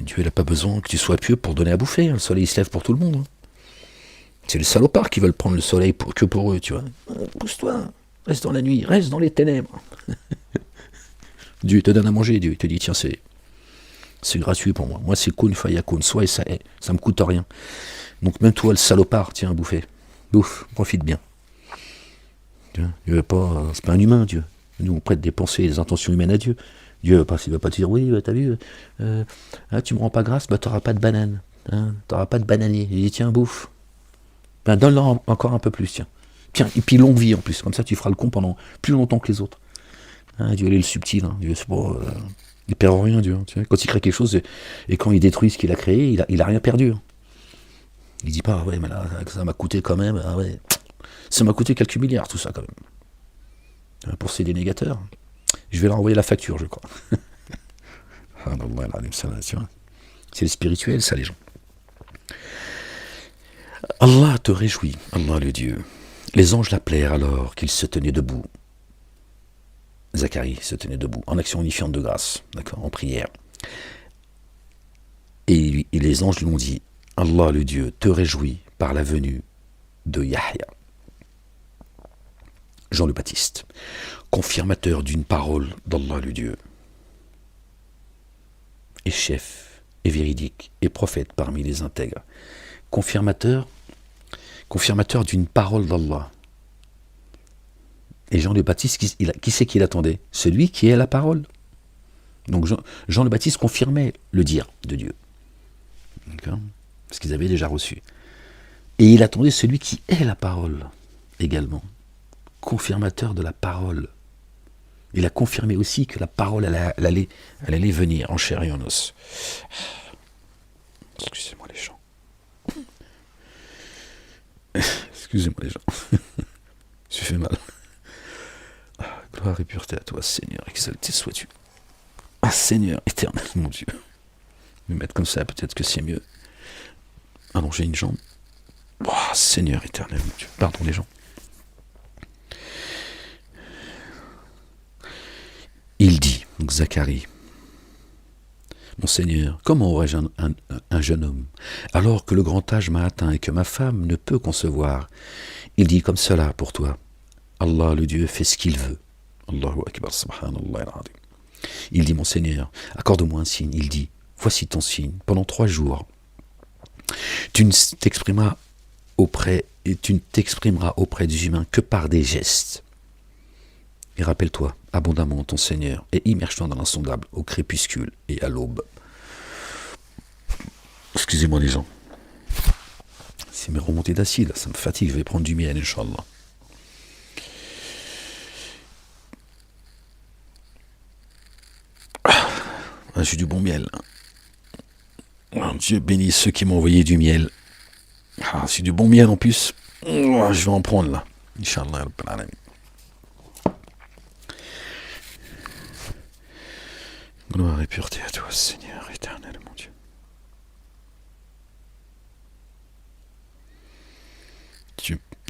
Dieu n'a pas besoin que tu sois pieux pour donner à bouffer. Le soleil se lève pour tout le monde. Hein. C'est les salopards qui veulent prendre le soleil que pour eux, tu vois. Pousse-toi, reste dans la nuit, reste dans les ténèbres. Dieu te donne à manger, Dieu te dit, tiens, c'est gratuit pour moi. Moi, c'est kun fayakun, soit et ça est, ça me coûte rien. Donc même toi, le salopard, tiens, bouffer. Bouffe, profite bien. Dieu veut pas, c'est pas un humain, Dieu. Nous, on prête des pensées et des intentions humaines à Dieu. Dieu ne va pas te dire, oui, t'as vu, tu me rends pas grâce, t'auras pas de banane. Hein, t'auras pas de bananier. Il dit, tiens, bouffe. Ben, donne-leur encore un peu plus, tiens. Tiens, et puis longue vie en plus. Comme ça, tu feras le con pendant plus longtemps que les autres. Hein, Dieu, il est le subtil. Hein. Dieu, c'est pas... il perd rien, Dieu. Hein, tu vois. Quand il crée quelque chose, et quand il détruit ce qu'il a créé, il a rien perdu. Hein. Il dit pas, ouais, mais là, ça m'a coûté quand même, ah ouais. Ça m'a coûté quelques milliards, tout ça, quand même. Pour ces dénégateurs. Je vais leur envoyer la facture, je crois. Subhanallah, c'est le spirituel, ça, les gens. Allah te réjouit, Allah le Dieu. Les anges l'appelèrent alors qu'il se tenait debout. Zacharie se tenait debout, en action unifiante de grâce, d'accord, en prière. Et les anges lui ont dit, Allah le Dieu te réjouit par la venue de Yahya, Jean le Baptiste, confirmateur d'une parole d'Allah le Dieu, et chef, et véridique, et prophète parmi les intègres. Confirmateur d'une parole d'Allah. Et Jean le Baptiste, qui c'est qu'il attendait? Celui qui est la parole. Donc Jean le Baptiste confirmait le dire de Dieu. D'accord? Parce qu'ils avaient déjà reçu. Et il attendait celui qui est la parole également. Confirmateur de la parole. Il a confirmé aussi que la parole, elle allait venir en chair et en os. Excusez-moi les gens. Excusez-moi les gens. Je fais mal. Gloire et pureté à toi, Seigneur, exalté sois-tu. Ah, Seigneur éternel, mon Dieu. Me mettre comme ça, peut-être que c'est mieux. Allonger une jambe. Oh, Seigneur éternel, mon Dieu. Pardon les gens. Il dit, donc Zacharie, mon Seigneur, comment aurais-je un jeune homme, alors que le grand âge m'a atteint et que ma femme ne peut concevoir? Il dit comme cela pour toi. Allah, le Dieu, fait ce qu'il veut. Allahu Akbar, subhanallah al-azim. Il dit, mon Seigneur, accorde-moi un signe. Il dit, voici ton signe. Pendant 3 jours, tu ne t'exprimeras auprès des humains que par des gestes. Et rappelle-toi abondamment ton Seigneur et immerge-toi dans l'insondable au crépuscule et à l'aube. Excusez-moi les gens. C'est mes remontées d'acide, ça me fatigue, je vais prendre du miel, Inch'Allah. J'ai du bon miel. Oh, Dieu bénisse ceux qui m'ont envoyé du miel. Ah, c'est du bon miel en plus. Oh, je vais en prendre là. Inch'Allah. Gloire et pureté à toi, Seigneur éternel, mon Dieu.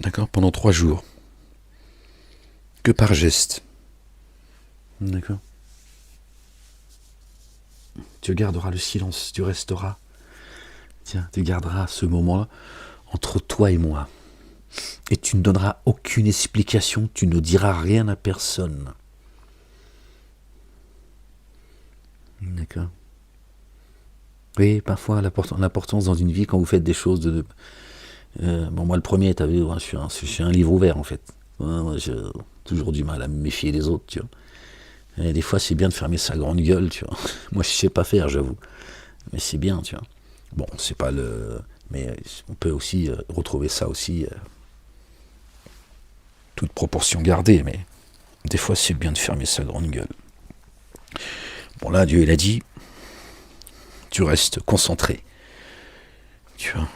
D'accord, pendant 3 jours. Que par geste. D'accord. Tu garderas le silence, tu resteras. Tiens, tu garderas ce moment-là entre toi et moi. Et tu ne donneras aucune explication, tu ne diras rien à personne. D'accord. Oui, parfois l'importance dans une vie quand vous faites des choses bon, moi le premier, t'as vu, je suis un livre ouvert en fait. Moi, j'ai toujours du mal à me méfier des autres, tu vois. Et des fois, c'est bien de fermer sa grande gueule, tu vois. Moi, je sais pas faire, j'avoue. Mais c'est bien, tu vois. Bon, c'est pas le... Mais on peut aussi retrouver ça aussi, toute proportion gardée, mais des fois, c'est bien de fermer sa grande gueule. Bon, là, Dieu, il a dit, tu restes concentré. Tu vois.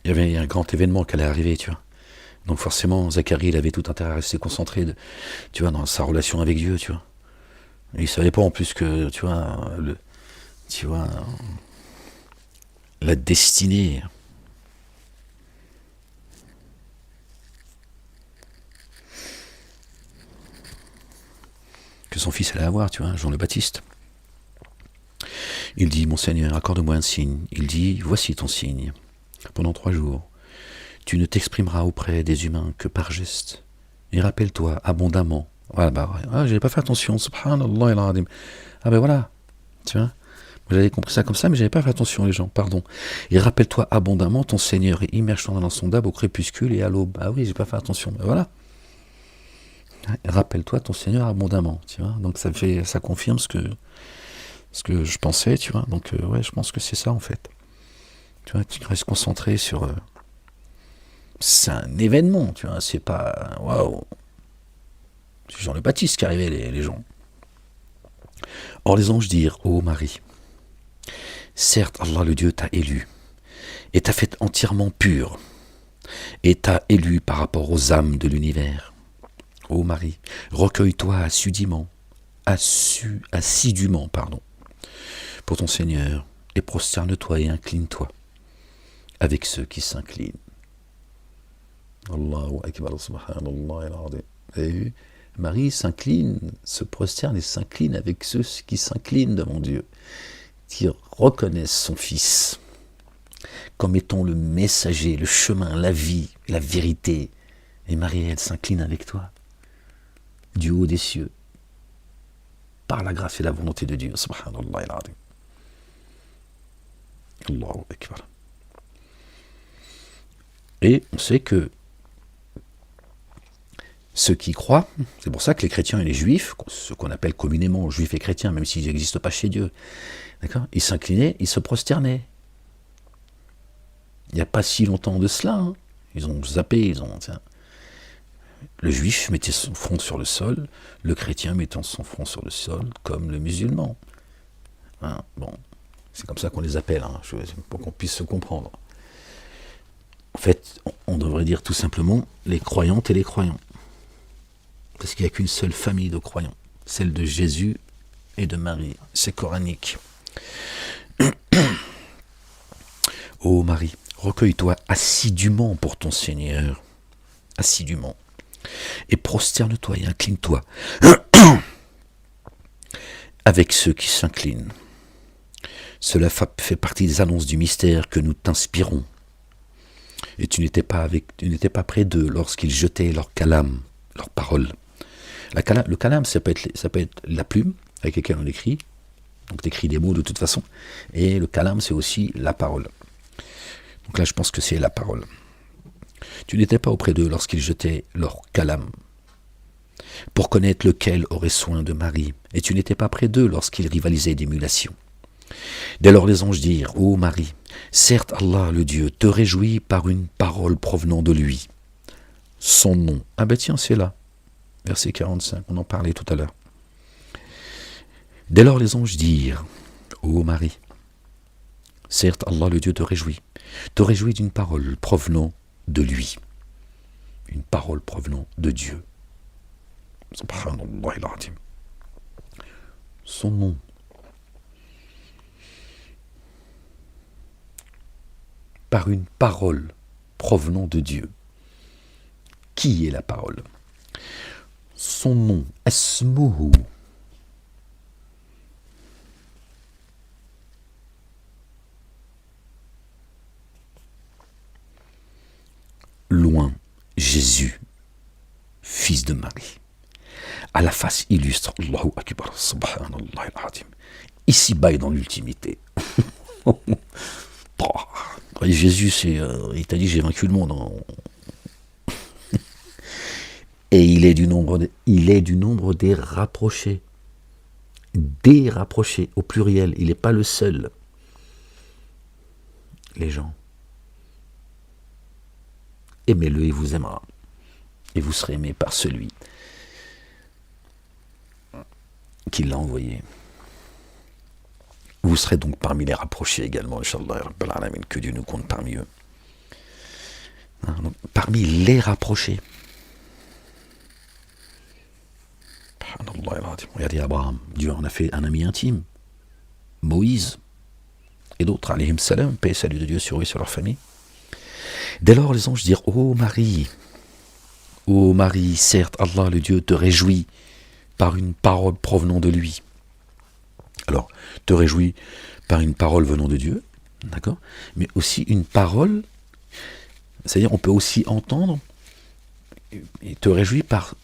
Il y avait un grand événement qui allait arriver, tu vois. Donc forcément, Zacharie, il avait tout intérêt à rester concentré, tu vois, dans sa relation avec Dieu, tu vois. Et il savait pas en plus que, tu vois, la destinée que son fils allait avoir, tu vois, Jean le Baptiste. Il dit, mon Seigneur, accorde-moi un signe. Il dit, voici ton signe. Pendant 3 jours, tu ne t'exprimeras auprès des humains que par geste. Et rappelle-toi abondamment. Voilà, j'avais pas fait attention, subhanallah al-azim. Ah ben voilà, tu vois. J'avais compris ça comme ça, mais j'avais pas fait attention, les gens, pardon. Et rappelle-toi abondamment ton Seigneur et immerge-toi dans l'insondable au crépuscule et à l'aube. Ah oui, j'ai pas fait attention, ben voilà. Rappelle-toi ton Seigneur abondamment, tu vois. Donc ça confirme ce que je pensais, tu vois. Donc ouais, je pense que c'est ça en fait. Tu vois, tu restes concentré sur... c'est un événement, tu vois, c'est pas... Waouh. C'est Jean le Baptiste qui arrivait, les gens. Or les anges dirent, ô Marie, certes, Allah le Dieu t'a élu, et t'a fait entièrement pur, et t'a élu par rapport aux âmes de l'univers. Ô Marie, recueille-toi assidûment, pour ton Seigneur, et prosterne-toi et incline-toi avec ceux qui s'inclinent. Allahu Akbar, subhanallah al-azim. Vous avez vu? Marie s'incline, se prosterne et s'incline avec ceux qui s'inclinent devant Dieu, qui reconnaissent son Fils comme étant le messager, le chemin, la vie, la vérité. Et Marie, elle s'incline avec toi, du haut des cieux, par la grâce et la volonté de Dieu. Subhanallah al-azim. Allahu Akbar. Et on sait que ceux qui croient, c'est pour ça que les chrétiens et les juifs, ce qu'on appelle communément juifs et chrétiens, même s'ils n'existent pas chez Dieu, d'accord, ils s'inclinaient, ils se prosternaient. Il n'y a pas si longtemps de cela, hein. Ils ont zappé, le juif mettait son front sur le sol, le chrétien mettant son front sur le sol, comme le musulman. Hein, bon, c'est comme ça qu'on les appelle, hein, pour qu'on puisse se comprendre. En fait, on devrait dire tout simplement les croyantes et les croyants. Parce qu'il n'y a qu'une seule famille de croyants, celle de Jésus et de Marie. C'est coranique. Ô Marie, recueille-toi assidûment pour ton Seigneur, assidûment, et prosterne-toi et incline-toi avec ceux qui s'inclinent. Cela fait partie des annonces du mystère que nous t'inspirons. Et tu n'étais pas près d'eux lorsqu'ils jetaient leur calame, leurs paroles. Le calame, ça peut être la plume avec laquelle on écrit. Donc tu écris des mots de toute façon. Et le calame, c'est aussi la parole. Donc là, je pense que c'est la parole. Tu n'étais pas auprès d'eux lorsqu'ils jetaient leur calame, pour connaître lequel aurait soin de Marie. Et tu n'étais pas près d'eux lorsqu'ils rivalisaient d'émulation. Dès lors les anges dirent, ô Marie, certes Allah le Dieu te réjouit par une parole provenant de lui. Son nom. Ah ben tiens, c'est là. Verset 45, on en parlait tout à l'heure. Dès lors les anges dirent, ô Marie, certes Allah le Dieu te réjouit d'une parole provenant de lui. Une parole provenant de Dieu. Subhanallah al-azim. Son nom. Par une parole provenant de Dieu. Qui est la parole? Son nom, Asmuhu. Loin, Jésus, fils de Marie. À la face illustre, Allahu Akbar, subhanallah al-azim. Ici-bas et dans l'ultimité. Jésus, il t'a dit j'ai vaincu le monde. Et il est du nombre des rapprochés. Des rapprochés, au pluriel. Il n'est pas le seul. Les gens. Aimez-le et vous aimera. Et vous serez aimé par celui qui l'a envoyé. Vous serez donc parmi les rapprochés également, Inch'Allah, que Dieu nous compte parmi eux. Donc, parmi les rapprochés. Regardez Abraham, Dieu en a fait un ami intime. Moïse et d'autres, alayhim salam, paix et salut de Dieu sur eux et sur leur famille. Dès lors, les anges dirent, ô Marie, certes, Allah le Dieu te réjouit par une parole provenant de lui. Alors, te réjouit par une parole venant de Dieu, d'accord, mais aussi une parole, c'est-à-dire on peut aussi entendre et te réjouit par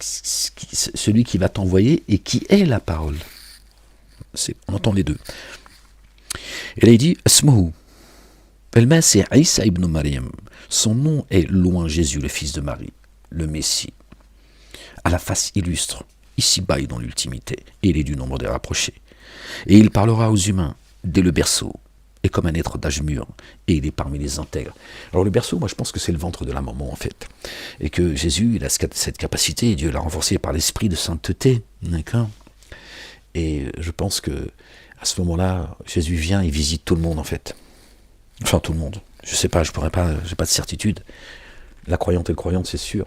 celui qui va t'envoyer et qui est la parole. On entend les deux. Et là il dit, Asmuhu. C'est Isa ibn Maryam. Son nom est loin Jésus, le fils de Marie, le Messie, à la face illustre, ici-bas et dans l'ultimité, et il est du nombre des rapprochés. Et il parlera aux humains dès le berceau, et comme un être d'âge mûr, et il est parmi les intègres. Alors le berceau, moi je pense que c'est le ventre de la maman en fait, et que Jésus, il a cette capacité, et Dieu l'a renforcé par l'esprit de sainteté, d'accord. Et je pense que à ce moment-là, Jésus vient et visite tout le monde en fait. Enfin, tout le monde. Je sais pas, j'ai pas de certitude. La croyante et le croyant, c'est sûr.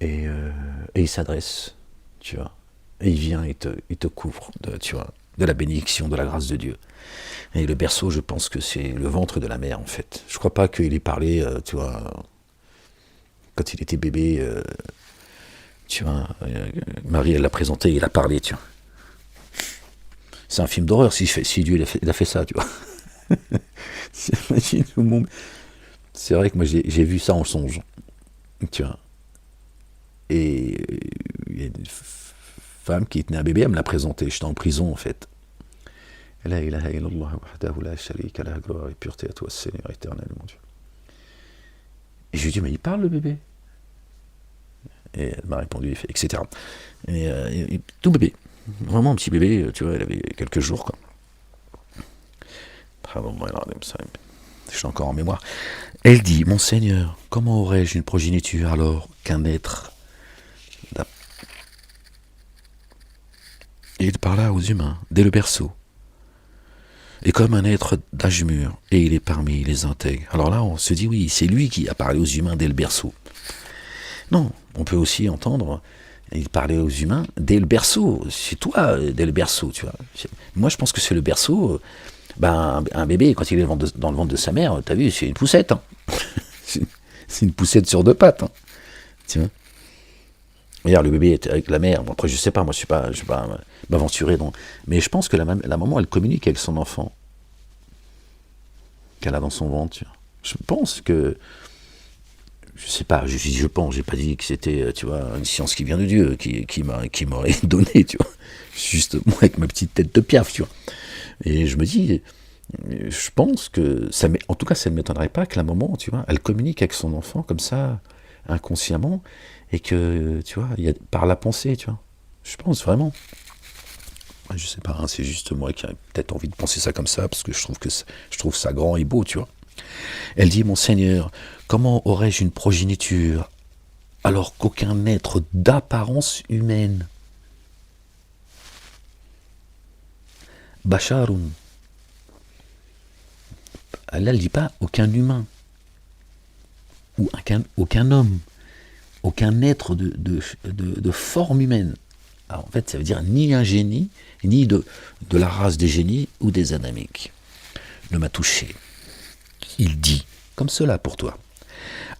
et il s'adresse, tu vois. Et il vient, il te couvre, tu vois, de la bénédiction, de la grâce de Dieu. Et le berceau, je pense que c'est le ventre de la mère, en fait. Je crois pas qu'il ait parlé, tu vois, quand il était bébé, tu vois, Marie, elle l'a présenté, il a parlé, tu vois. C'est un film d'horreur si Dieu il a fait ça, tu vois. Imagine tout le monde. C'est vrai que moi j'ai vu ça en songe, tu vois. Et il y a une femme qui tenait un bébé, elle me l'a présenté. J'étais en prison en fait. La ilaha illallah wahdahu la sharika lah, gloire et pureté à toi, Seigneur éternel, mon Dieu. Et je lui ai dit, mais il parle le bébé. Et elle m'a répondu, etc. Et tout bébé, vraiment un petit bébé, tu vois, elle avait quelques jours, quoi. Je suis encore en mémoire. Elle dit, mon Seigneur, comment aurais-je une progéniture alors qu'un être... Et il parla aux humains, dès le berceau, et comme un être d'âge mûr, et il est parmi les intègres. Alors là, on se dit, oui, c'est lui qui a parlé aux humains dès le berceau. Non, on peut aussi entendre, il parlait aux humains dès le berceau. C'est toi, dès le berceau, tu vois. Moi, je pense que c'est le berceau. Un bébé, quand il est dans le ventre de sa mère, t'as vu, c'est une poussette. Hein. C'est une poussette sur deux pattes. Hein. Tu vois. Regarde, le bébé est avec la mère. Bon, après, je sais pas, moi, je vais pas m'aventurer. Mais je pense que la maman, elle communique avec son enfant qu'elle a dans son ventre. Tu vois. Je pense que, je sais pas, je pense, j'ai pas dit que c'était, tu vois, une science qui vient de Dieu, qui m'aurait donné, tu vois. Juste moi avec ma petite tête de piaf, tu vois. Et je me dis, je pense que, en tout cas, ça ne m'étonnerait pas que la maman, tu vois, elle communique avec son enfant comme ça, inconsciemment, et que, tu vois, il y a, par la pensée, tu vois. Je pense vraiment. Je sais pas, hein, c'est juste moi qui ai peut-être envie de penser ça comme ça, parce que je trouve ça grand et beau, tu vois. Elle dit, mon Seigneur, comment aurais-je une progéniture alors qu'aucun être d'apparence humaine, Basharun, elle ne dit pas aucun humain, ou aucun homme, aucun être de forme humaine. Alors, en fait, ça veut dire ni un génie, ni de la race des génies ou des adamiques, ne m'a touché. Il dit, comme cela pour toi.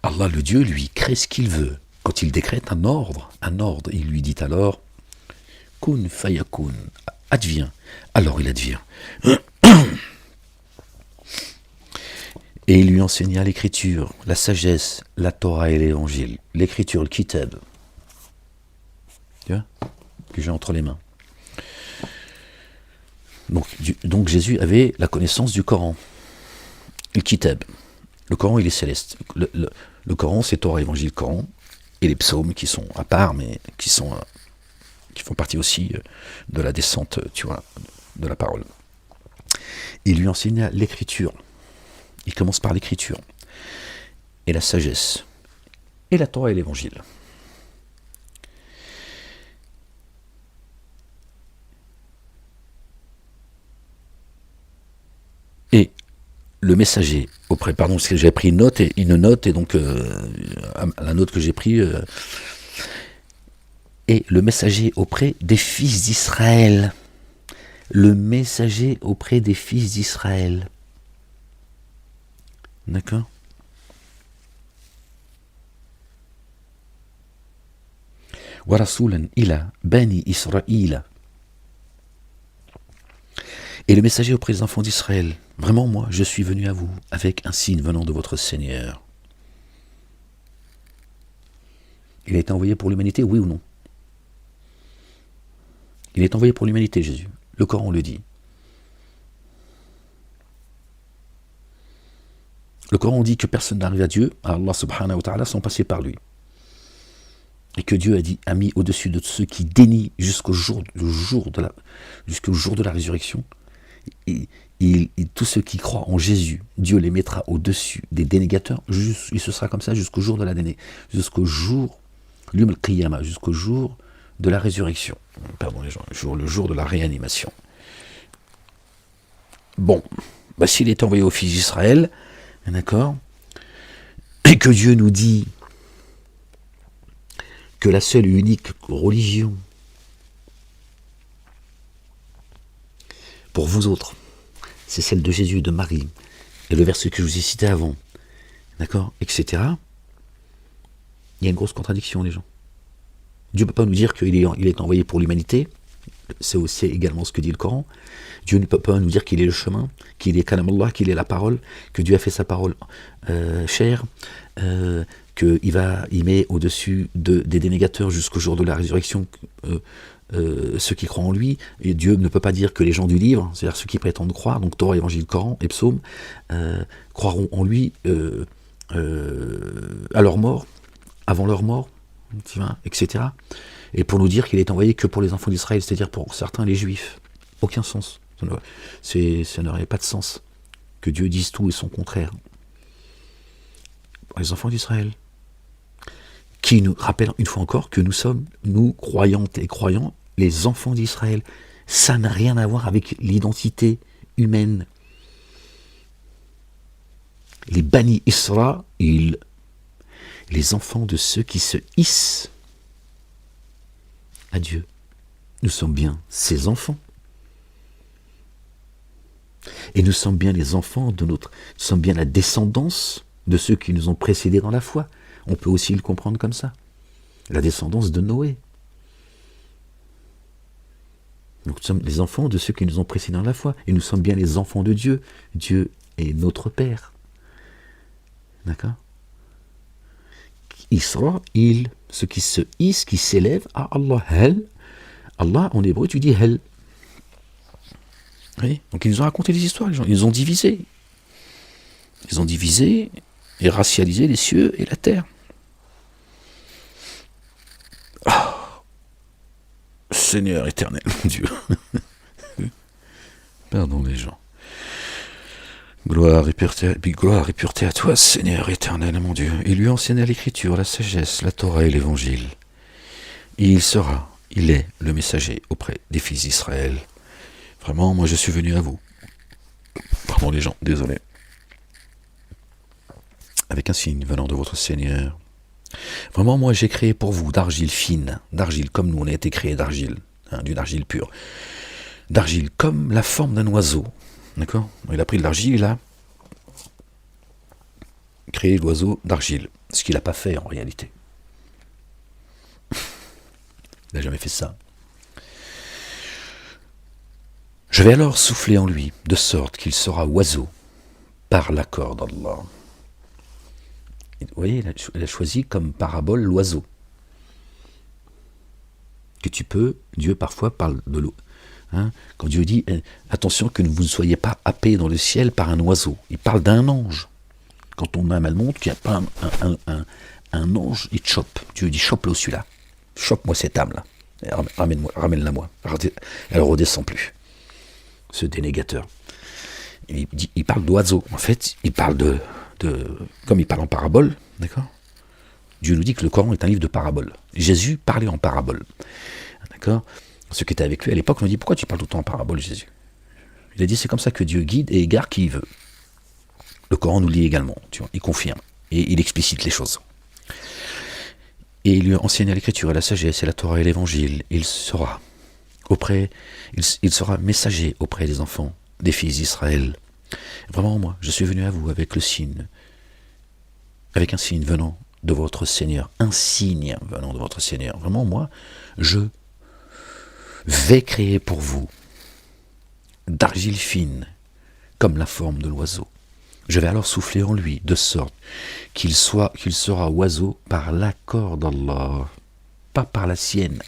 Allah, le Dieu, lui, crée ce qu'il veut. Quand il décrète un ordre, il lui dit alors, kun fayakun, advient. Alors il advient. Et il lui enseigna l'écriture, la sagesse, la Torah et l'évangile. L'écriture, le kitab. Tu vois, que j'ai entre les mains. Donc Jésus avait la connaissance du Coran. Le kitab. Le Coran, il est céleste. Le Coran, c'est Torah, évangile, Coran. Et les psaumes qui sont à part, mais qui font partie aussi de la descente, tu vois, de la parole. Il lui enseigna l'écriture. Il commence par l'écriture. Et la sagesse. Et la Torah et l'évangile. Et le messager auprès, pardon, parce que j'ai pris une note, et donc la note que j'ai prise, et le messager auprès des fils d'Israël. Le messager auprès des fils d'Israël. D'accord ? Wa rasulan ila bani Israël. Et le messager auprès des enfants d'Israël. Vraiment, moi, je suis venu à vous avec un signe venant de votre Seigneur. Il a été envoyé pour l'humanité, oui ou non ? Il est envoyé pour l'humanité, Jésus. Le Coran le dit. Le Coran dit que personne n'arrive à Dieu, à Allah subhanahu wa ta'ala, sans passer par lui. Et que Dieu a mis au-dessus de ceux qui dénient jusqu'au jour de la résurrection. Et tous ceux qui croient en Jésus, Dieu les mettra au-dessus des dénégateurs. Et ce sera comme ça jusqu'au jour de la déné, jusqu'au jour, jusqu'au jour de la résurrection. Pardon les gens, le jour de la réanimation. Bon, s'il est envoyé aux fils d'Israël, d'accord, et que Dieu nous dit que la seule et unique religion pour vous autres, c'est celle de Jésus et de Marie, et le verset que je vous ai cité avant, d'accord, etc., il y a une grosse contradiction, les gens. Dieu ne peut pas nous dire qu'il est envoyé pour l'humanité, c'est aussi également ce que dit le Coran. Dieu ne peut pas nous dire qu'il est le chemin, qu'il est Kalam Allah, qu'il est la parole, que Dieu a fait sa parole chère, qu'il met au-dessus des dénégateurs jusqu'au jour de la résurrection ceux qui croient en lui. Et Dieu ne peut pas dire que les gens du livre, c'est-à-dire ceux qui prétendent croire, donc Torah, Évangile, Coran et Psaume, croiront en lui à leur mort, avant leur mort, etc. Et pour nous dire qu'il est envoyé que pour les enfants d'Israël, c'est-à-dire pour certains les Juifs. Aucun sens. Ça n'aurait pas de sens que Dieu dise tout et son contraire. Pour les enfants d'Israël, qui nous rappellent une fois encore que nous sommes, nous, croyantes et croyants, les enfants d'Israël. Ça n'a rien à voir avec l'identité humaine. Les Bani Israël, les enfants de ceux qui se hissent à Dieu. Nous sommes bien ses enfants. Et nous sommes bien les enfants nous sommes bien la descendance de ceux qui nous ont précédés dans la foi. On peut aussi le comprendre comme ça. La descendance de Noé. Nous sommes les enfants de ceux qui nous ont précédés dans la foi. Et nous sommes bien les enfants de Dieu. Dieu est notre Père. D'accord ? Israël, ceux qui se hissent, qui s'élèvent à Allah. Hel. Allah, en hébreu, tu dis Hel. Oui, donc ils nous ont raconté des histoires, les gens. Ils ont divisé. Ils ont divisé et racialisé les cieux et la terre. Oh, Seigneur éternel, mon Dieu. Pardon les gens. Gloire et pureté à toi, Seigneur éternel, mon Dieu. Il lui enseigna l'écriture, la sagesse, la Torah et l'évangile. Et il est le messager auprès des fils d'Israël. Vraiment, moi je suis venu à vous. Pardon les gens, désolé. Avec un signe venant de votre Seigneur. Vraiment, moi j'ai créé pour vous d'argile fine, d'argile comme nous on a été créé d'argile, d'une argile pure. D'argile comme la forme d'un oiseau. D'accord ? Il a pris de l'argile, il a créé l'oiseau d'argile. Ce qu'il n'a pas fait en réalité. Il n'a jamais fait ça. Je vais alors souffler en lui, de sorte qu'il sera oiseau, par l'accord d'Allah. Vous voyez, il a choisi comme parabole l'oiseau. Que tu peux, Dieu parfois parle de l'eau. Quand Dieu dit, attention que vous ne soyez pas happés dans le ciel par un oiseau. Il parle d'un ange. Quand on a mal montre, qu'il n'y a pas un ange, il te chope. Dieu dit, chope-le celui-là. Chope-moi cette âme-là. Ramène-la moi. Elle ne redescend plus. Ce dénégateur. Il parle d'oiseau. En fait, il parle comme il parle en parabole, d'accord ? Dieu nous dit que le Coran est un livre de paraboles. Jésus parlait en parabole. D'accord ? Ceux qui étaient avec lui à l'époque nous dit, pourquoi tu parles tout le temps en parabole, Jésus ? Il a dit, c'est comme ça que Dieu guide et égare qui il veut. Le Coran nous le dit également, tu vois, il confirme et il explicite les choses. Et il lui enseigna l'écriture et la sagesse et la Torah et l'évangile. Il sera messager auprès des enfants, des fils d'Israël. Vraiment, moi, je suis venu à vous avec un signe venant de votre Seigneur. Un signe venant de votre Seigneur. Vraiment, moi, je vais créer pour vous d'argile fine, comme la forme de l'oiseau. Je vais alors souffler en lui, de sorte qu'il sera oiseau par l'accord d'Allah, pas par la sienne.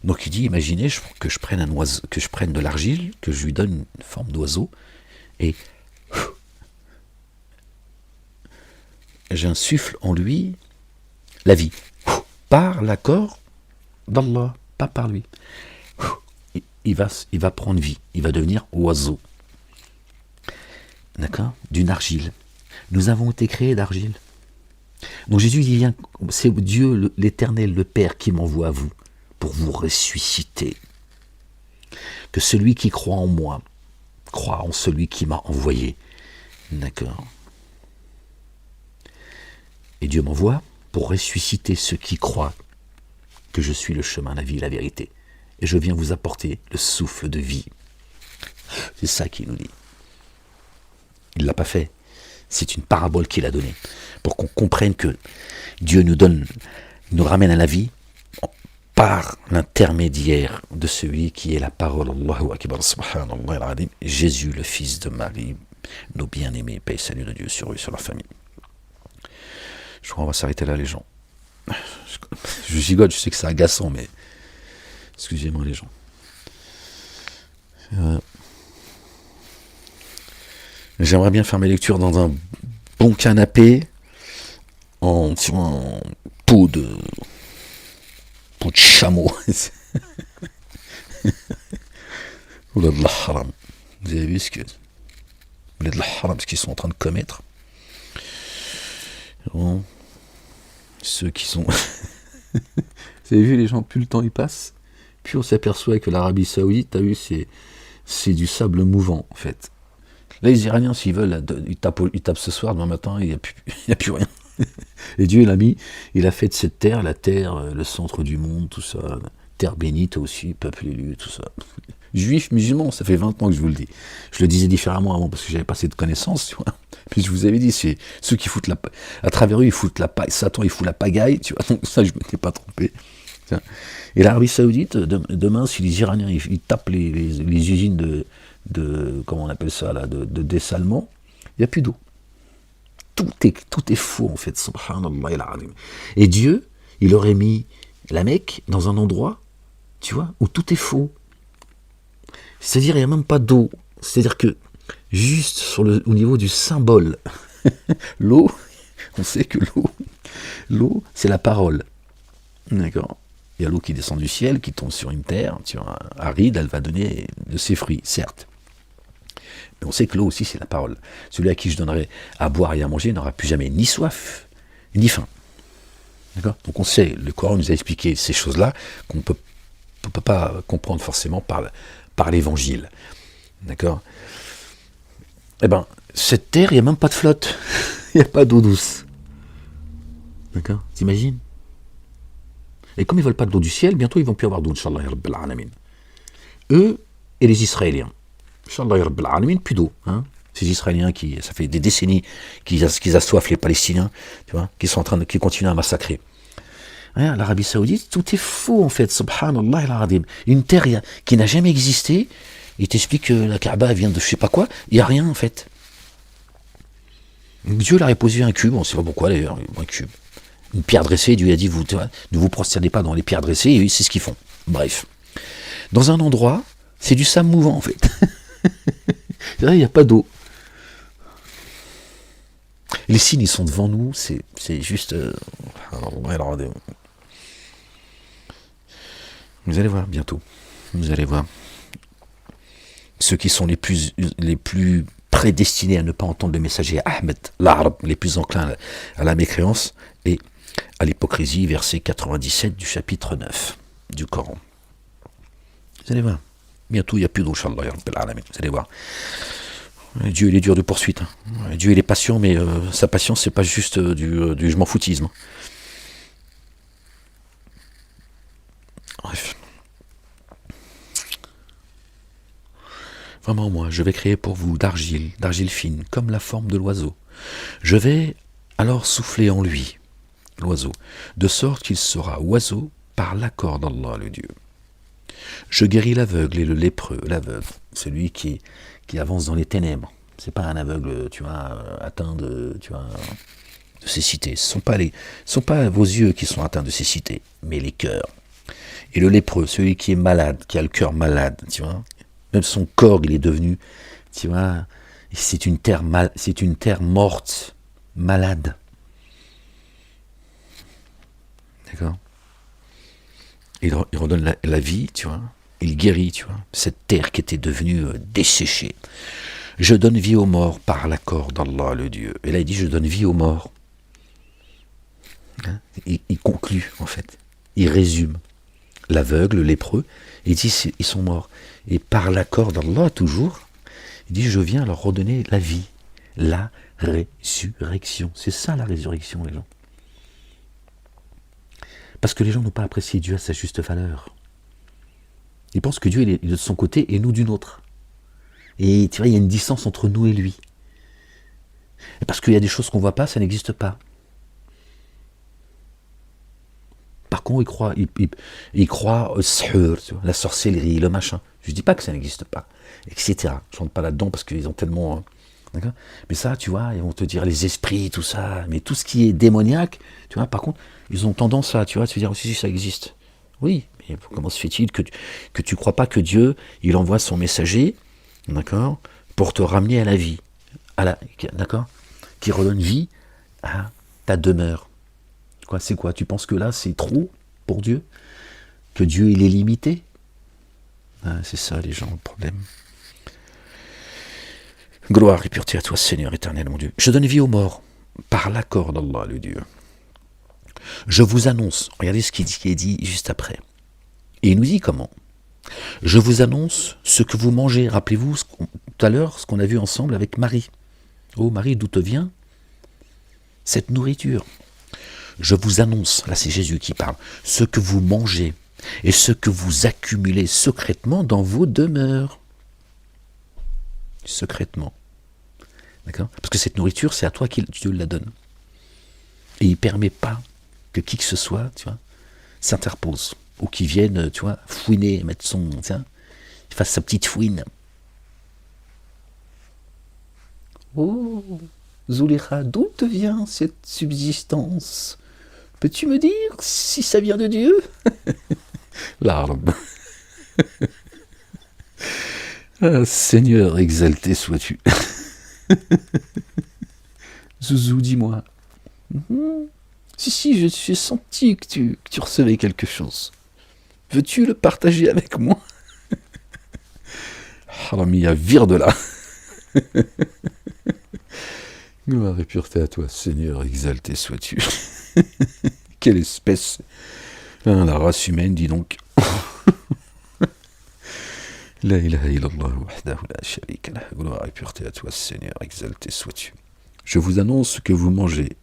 Donc il dit, imaginez que je prenne de l'argile, que je lui donne une forme d'oiseau, et j'insuffle en lui la vie, par l'accord d'Allah, pas par lui. Il va prendre vie, il va devenir oiseau. D'accord ? D'une argile. Nous avons été créés d'argile. Donc Jésus dit, viens, c'est Dieu, l'Éternel, le Père, qui m'envoie à vous, pour vous ressusciter. Que celui qui croit en moi, croit en celui qui m'a envoyé. D'accord ? Et Dieu m'envoie pour ressusciter ceux qui croient que je suis le chemin, la vie, la vérité. Et je viens vous apporter le souffle de vie. C'est ça qu'il nous dit. Il ne l'a pas fait. C'est une parabole qu'il a donnée. Pour qu'on comprenne que Dieu nous ramène à la vie par l'intermédiaire de celui qui est la parole. Allahu Akbar, subhanallah al-azim. Jésus, le fils de Marie, nos bien-aimés, paix et salut de Dieu sur eux, sur leur famille. Je crois qu'on va s'arrêter là, les gens. Je gigote, je sais que c'est agaçant, mais excusez-moi, les gens. J'aimerais bien faire mes lectures dans un bon canapé sur un pot de chameau. Oulad la haram. Vous avez vu ce qu'ils sont en train de commettre? Bon. Ceux qui sont... Vous avez vu, les gens, plus le temps y passe, plus on s'aperçoit que l'Arabie Saoudite, t'as vu, c'est du sable mouvant, en fait. Là, les Iraniens, s'ils veulent, ils tapent ce soir, demain matin, il n'y a plus rien. Et Dieu, il a fait de cette terre, la terre, le centre du monde, tout ça, terre bénite aussi, peuple élu, tout ça. Juifs, musulmans, ça fait 20 ans que je vous le dis. Je le disais différemment avant, parce que j'avais pas assez de connaissances, tu vois. Puis je vous avais dit, c'est ceux qui foutent à travers eux, ils foutent la paille. Satan, il fout la pagaille, tu vois. Donc ça, je ne m'étais pas trompé. Et l'Arabie Saoudite, demain, si les Iraniens, ils tapent les usines de comment on appelle ça, là, de dessalement, il n'y a plus d'eau. Tout est faux, en fait, subhanallah al-azim. Et Dieu, il aurait mis la Mecque dans un endroit, tu vois, où tout est faux. C'est-à-dire, il n'y a même pas d'eau. C'est-à-dire que, juste au niveau du symbole, l'eau, on sait que l'eau, c'est la parole. D'accord? Il y a l'eau qui descend du ciel, qui tombe sur une terre, tu vois, aride, elle va donner de ses fruits, certes. Mais on sait que l'eau aussi, c'est la parole. Celui à qui je donnerai à boire et à manger n'aura plus jamais ni soif, ni faim. D'accord? Donc on sait, le Coran nous a expliqué ces choses-là qu'on ne peut pas comprendre forcément par l'évangile. D'accord? Eh bien, cette terre, il n'y a même pas de flotte. Il n'y a pas d'eau douce. D'accord? T'imagines? Et comme ils ne veulent pas d'eau du ciel, bientôt ils ne vont plus avoir d'eau, Inch'Allah, ya Rabbil Alamin. Eux et les Israéliens. Inch'Allah, ya Rabbil Alamin, plus d'eau. Hein? Ces Israéliens ça fait des décennies qu'ils assoiffent les Palestiniens, tu vois, qui continuent à massacrer. Hein, l'Arabie Saoudite, tout est faux en fait, subhanallah al-azim. Une terre qui n'a jamais existé, il t'explique que la Kaaba vient de je sais pas quoi, il n'y a rien en fait. Dieu leur a posé un cube, on ne sait pas pourquoi d'ailleurs, un cube. Une pierre dressée, Dieu a dit, ne vous prosternez pas dans les pierres dressées, et c'est ce qu'ils font. Bref. Dans un endroit, c'est du sable mouvant en fait. Il n'y a pas d'eau. Les signes, ils sont devant nous, c'est juste... Vous allez voir bientôt. Vous allez voir. Ceux qui sont les plus prédestinés à ne pas entendre le messager Ahmed, l'arabe, les plus enclins à la mécréance et à l'hypocrisie, verset 97 du chapitre 9 du Coran. Vous allez voir. Bientôt, il n'y a plus d'eau, Inch'Allah, vous allez voir. Dieu, il est dur de poursuite. Dieu, il est patient, mais sa patience, c'est pas juste du je m'en foutisme. Bref. Vraiment, moi, je vais créer pour vous d'argile fine, comme la forme de l'oiseau. Je vais alors souffler en lui, l'oiseau, de sorte qu'il sera oiseau par l'accord d'Allah, le Dieu. Je guéris l'aveugle et le lépreux, l'aveugle, celui qui avance dans les ténèbres. C'est pas un aveugle, tu vois, atteint de cécité. Ce sont pas vos yeux qui sont atteints de cécité, mais les cœurs. Et le lépreux, celui qui est malade, qui a le cœur malade, tu vois. Même son corps, il est devenu, tu vois, c'est une terre morte, malade. D'accord? Il redonne la vie, tu vois. Il guérit, tu vois, cette terre qui était devenue desséchée. Je donne vie aux morts par l'accord d'Allah, le Dieu. Et là, il dit, je donne vie aux morts. Hein? Il conclut, en fait. Il résume. L'aveugle, le lépreux, il dit, ils sont morts. Et par l'accord d'Allah, toujours, il dit, je viens leur redonner la vie. La résurrection. C'est ça, la résurrection, les gens. Parce que les gens n'ont pas apprécié Dieu à sa juste valeur. Ils pensent que Dieu est de son côté et nous du nôtre. Et tu vois, il y a une distance entre nous et lui. Et parce qu'il y a des choses qu'on ne voit pas, ça n'existe pas. Par contre, ils croient au sihr, la sorcellerie, le machin. Je ne dis pas que ça n'existe pas, etc. Je ne rentre pas là-dedans parce qu'ils ont tellement... D'accord. Mais ça, tu vois, ils vont te dire les esprits, tout ça. Mais tout ce qui est démoniaque, tu vois, par contre, ils ont tendance à, tu vois, se dire aussi si ça existe. Oui, mais comment se fait-il que tu ne crois pas que Dieu, il envoie son messager, d'accord, pour te ramener à la vie, d'accord, qui redonne vie à ta demeure. C'est quoi? Tu penses que là, c'est trop pour Dieu? Que Dieu, il est limité? C'est ça, les gens, le problème. Gloire et pureté à toi, Seigneur éternel, mon Dieu. Je donne vie aux morts, par l'accord d'Allah, le Dieu. Je vous annonce, regardez ce qui est dit juste après. Et il nous dit comment? Je vous annonce ce que vous mangez. Rappelez-vous tout à l'heure ce qu'on a vu ensemble avec Marie. Oh Marie, d'où te vient cette nourriture? Je vous annonce, là c'est Jésus qui parle, ce que vous mangez et ce que vous accumulez secrètement dans vos demeures. Secrètement. D'accord? Parce que cette nourriture, c'est à toi que Dieu la donne. Et il ne permet pas que qui que ce soit, tu vois, s'interpose. Ou qu'il vienne, tu vois, fouiner, mettre son... Tiens, il fasse sa petite fouine. Oh, Zulekha, d'où te vient cette subsistance? Peux-tu me dire si ça vient de Dieu? L'arme. Ah, Seigneur, exalté sois-tu. Zouzou, dis-moi. Si, j'ai senti que tu recevais quelque chose. Veux-tu le partager avec moi? Haramia, vire de là. Gloire et pureté à toi, Seigneur, exalté sois-tu. Quelle espèce. La race humaine, dis donc. La ilaha illallah wahdahu la sharika lah. Gloire et pureté à toi, Seigneur, exalté sois-tu. Je vous annonce ce que vous mangez.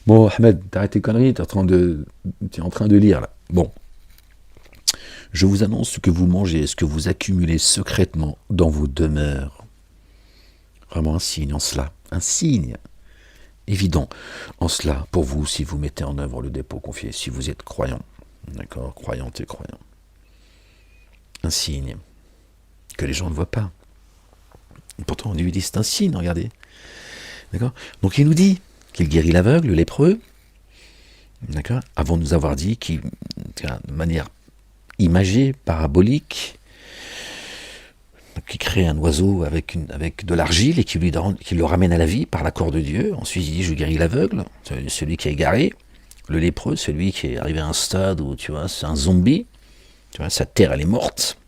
Bon, Ahmed, t'arrêtes tes conneries, t'es en train de lire, là. Bon. Je vous annonce ce que vous mangez, ce que vous accumulez secrètement dans vos demeures. Vraiment un signe en cela. Un signe évident en cela pour vous, si vous mettez en œuvre le dépôt confié, si vous êtes croyant. D'accord? Croyante et croyant. Un signe que les gens ne voient pas. Et pourtant, on lui dit, c'est un signe, regardez. D'accord? Donc il nous dit qu'il guérit l'aveugle, le lépreux, d'accord, avant de nous avoir dit qu'il, de manière imagée, parabolique, qui crée un oiseau avec de l'argile et qui le ramène à la vie par l'accord de Dieu. Ensuite, il dit, je guéris l'aveugle, celui qui est égaré, le lépreux, celui qui est arrivé à un stade où, tu vois, c'est un zombie, tu vois, sa terre, elle est morte.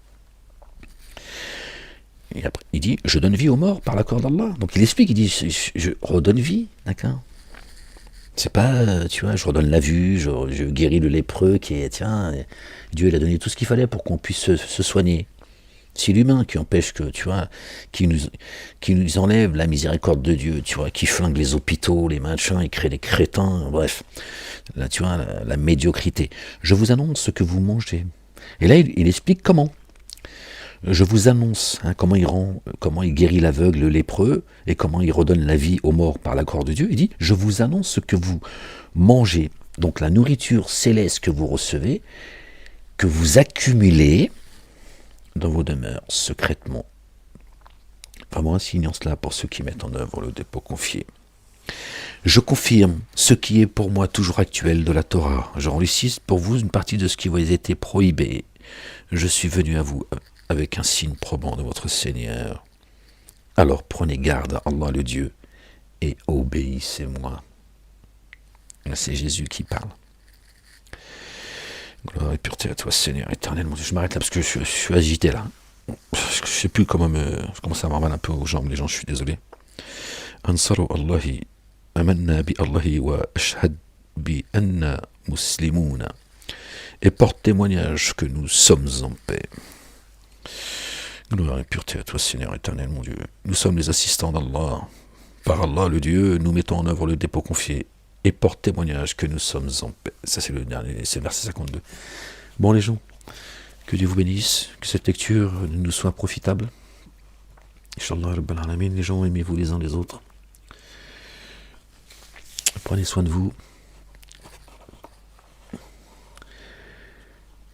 Et après, il dit, je donne vie aux morts par l'accord d'Allah. Donc il explique, il dit, je redonne vie, d'accord? C'est pas, tu vois, je redonne la vue, je guéris le lépreux qui est, tiens, Dieu il a donné tout ce qu'il fallait pour qu'on puisse se soigner. C'est l'humain qui empêche que, tu vois, qui nous enlève la miséricorde de Dieu, tu vois, qui flingue les hôpitaux, les machins, il crée des crétins, bref. Là, tu vois, la médiocrité. Je vous annonce ce que vous mangez. Et là, il explique comment. Je vous annonce comment il guérit l'aveugle, le lépreux, et comment il redonne la vie aux morts par l'accord de Dieu. Il dit, je vous annonce ce que vous mangez, donc la nourriture céleste que vous recevez, que vous accumulez dans vos demeures secrètement. Vraiment un signe en cela pour ceux qui mettent en œuvre le dépôt confié. Je confirme ce qui est pour moi toujours actuel de la Torah. Je rends ici pour vous une partie de ce qui vous a été prohibé. Je suis venu à vous avec un signe probant de votre Seigneur. Alors prenez garde à Allah le Dieu et obéissez-moi. C'est Jésus qui parle. Gloire et pureté à toi, Seigneur éternel, mon Dieu. Je m'arrête là parce que je suis agité là. Je ne sais plus comment je commence à avoir mal un peu aux jambes, les gens, je suis désolé. Ansaru Allahi, amanna bi Allahi wa ashhad bi anna muslimuna. Et porte témoignage que nous sommes en paix. Gloire et pureté à toi, Seigneur éternel, mon Dieu. Nous sommes les assistants d'Allah. Par Allah, le Dieu, nous mettons en œuvre le dépôt confié. et porte témoignage que nous sommes en paix. Ça c'est le dernier, c'est le verset 52. Bon les gens, que Dieu vous bénisse, que cette lecture nous soit profitable. Inch'Allah Rabbal Alamin, les gens, aimez-vous les uns les autres. Prenez soin de vous.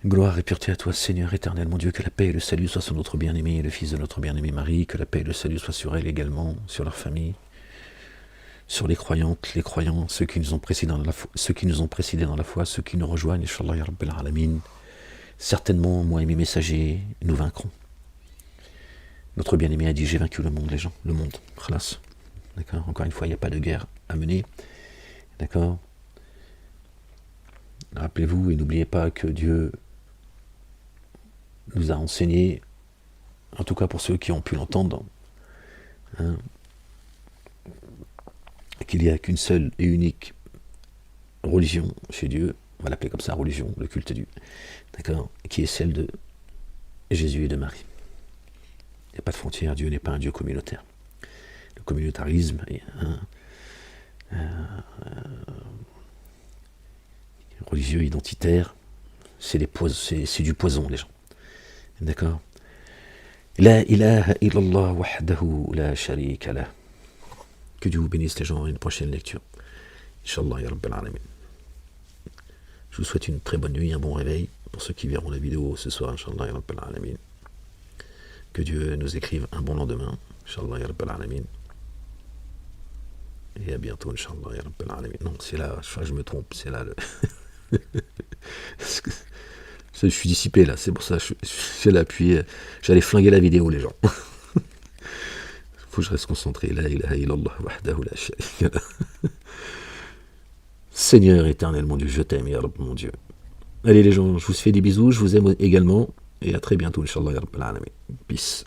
Gloire et pureté à toi, Seigneur éternel, mon Dieu, que la paix et le salut soient sur notre bien-aimé et le fils de notre bien-aimé Marie, que la paix et le salut soient sur elle également, sur leur famille, sur les croyantes, les croyants, ceux qui nous ont précédés dans la foi, ceux qui nous rejoignent, Inch'Allah ya Rabbal Alamin. Certainement, moi et mes messagers, nous vaincrons. Notre bien-aimé a dit, j'ai vaincu le monde, les gens, le monde, khalas. D'accord. Encore une fois, il n'y a pas de guerre à mener. D'accord. Rappelez-vous et n'oubliez pas que Dieu nous a enseigné, en tout cas pour ceux qui ont pu l'entendre, hein, qu'il n'y a qu'une seule et unique religion chez Dieu, on va l'appeler comme ça, religion, le culte de Dieu, d'accord, qui est celle de Jésus et de Marie. Il n'y a pas de frontières, Dieu n'est pas un Dieu communautaire. Le communautarisme est religieux, identitaire, c'est du poison, les gens. D'accord. La ilaha illallah wahdahu la sharika lah. Que Dieu vous bénisse les gens à une prochaine lecture. Inch'Allah ya Rabbal Alamin. Je vous souhaite une très bonne nuit, un bon réveil pour ceux qui verront la vidéo ce soir, Inch'Allah ya Rabbal Alamin. Que Dieu nous écrive un bon lendemain, Inch'Allah ya Rabbal Alamin. Et à bientôt, Inch'Allah ya Rabbal Alamin. Non, c'est là, je me trompe, c'est là le... Je suis dissipé là, c'est pour ça que j'allais appuyer, j'allais flinguer la vidéo les gens. Faut que je reste concentré. La ilaha illallah wahdahu la sharika lah. Seigneur éternel mon Dieu, je t'aime ya Rabb mon Dieu. Allez les gens, je vous fais des bisous, je vous aime également et à très bientôt Inch'Allah ya Rabbal Alamin. Peace.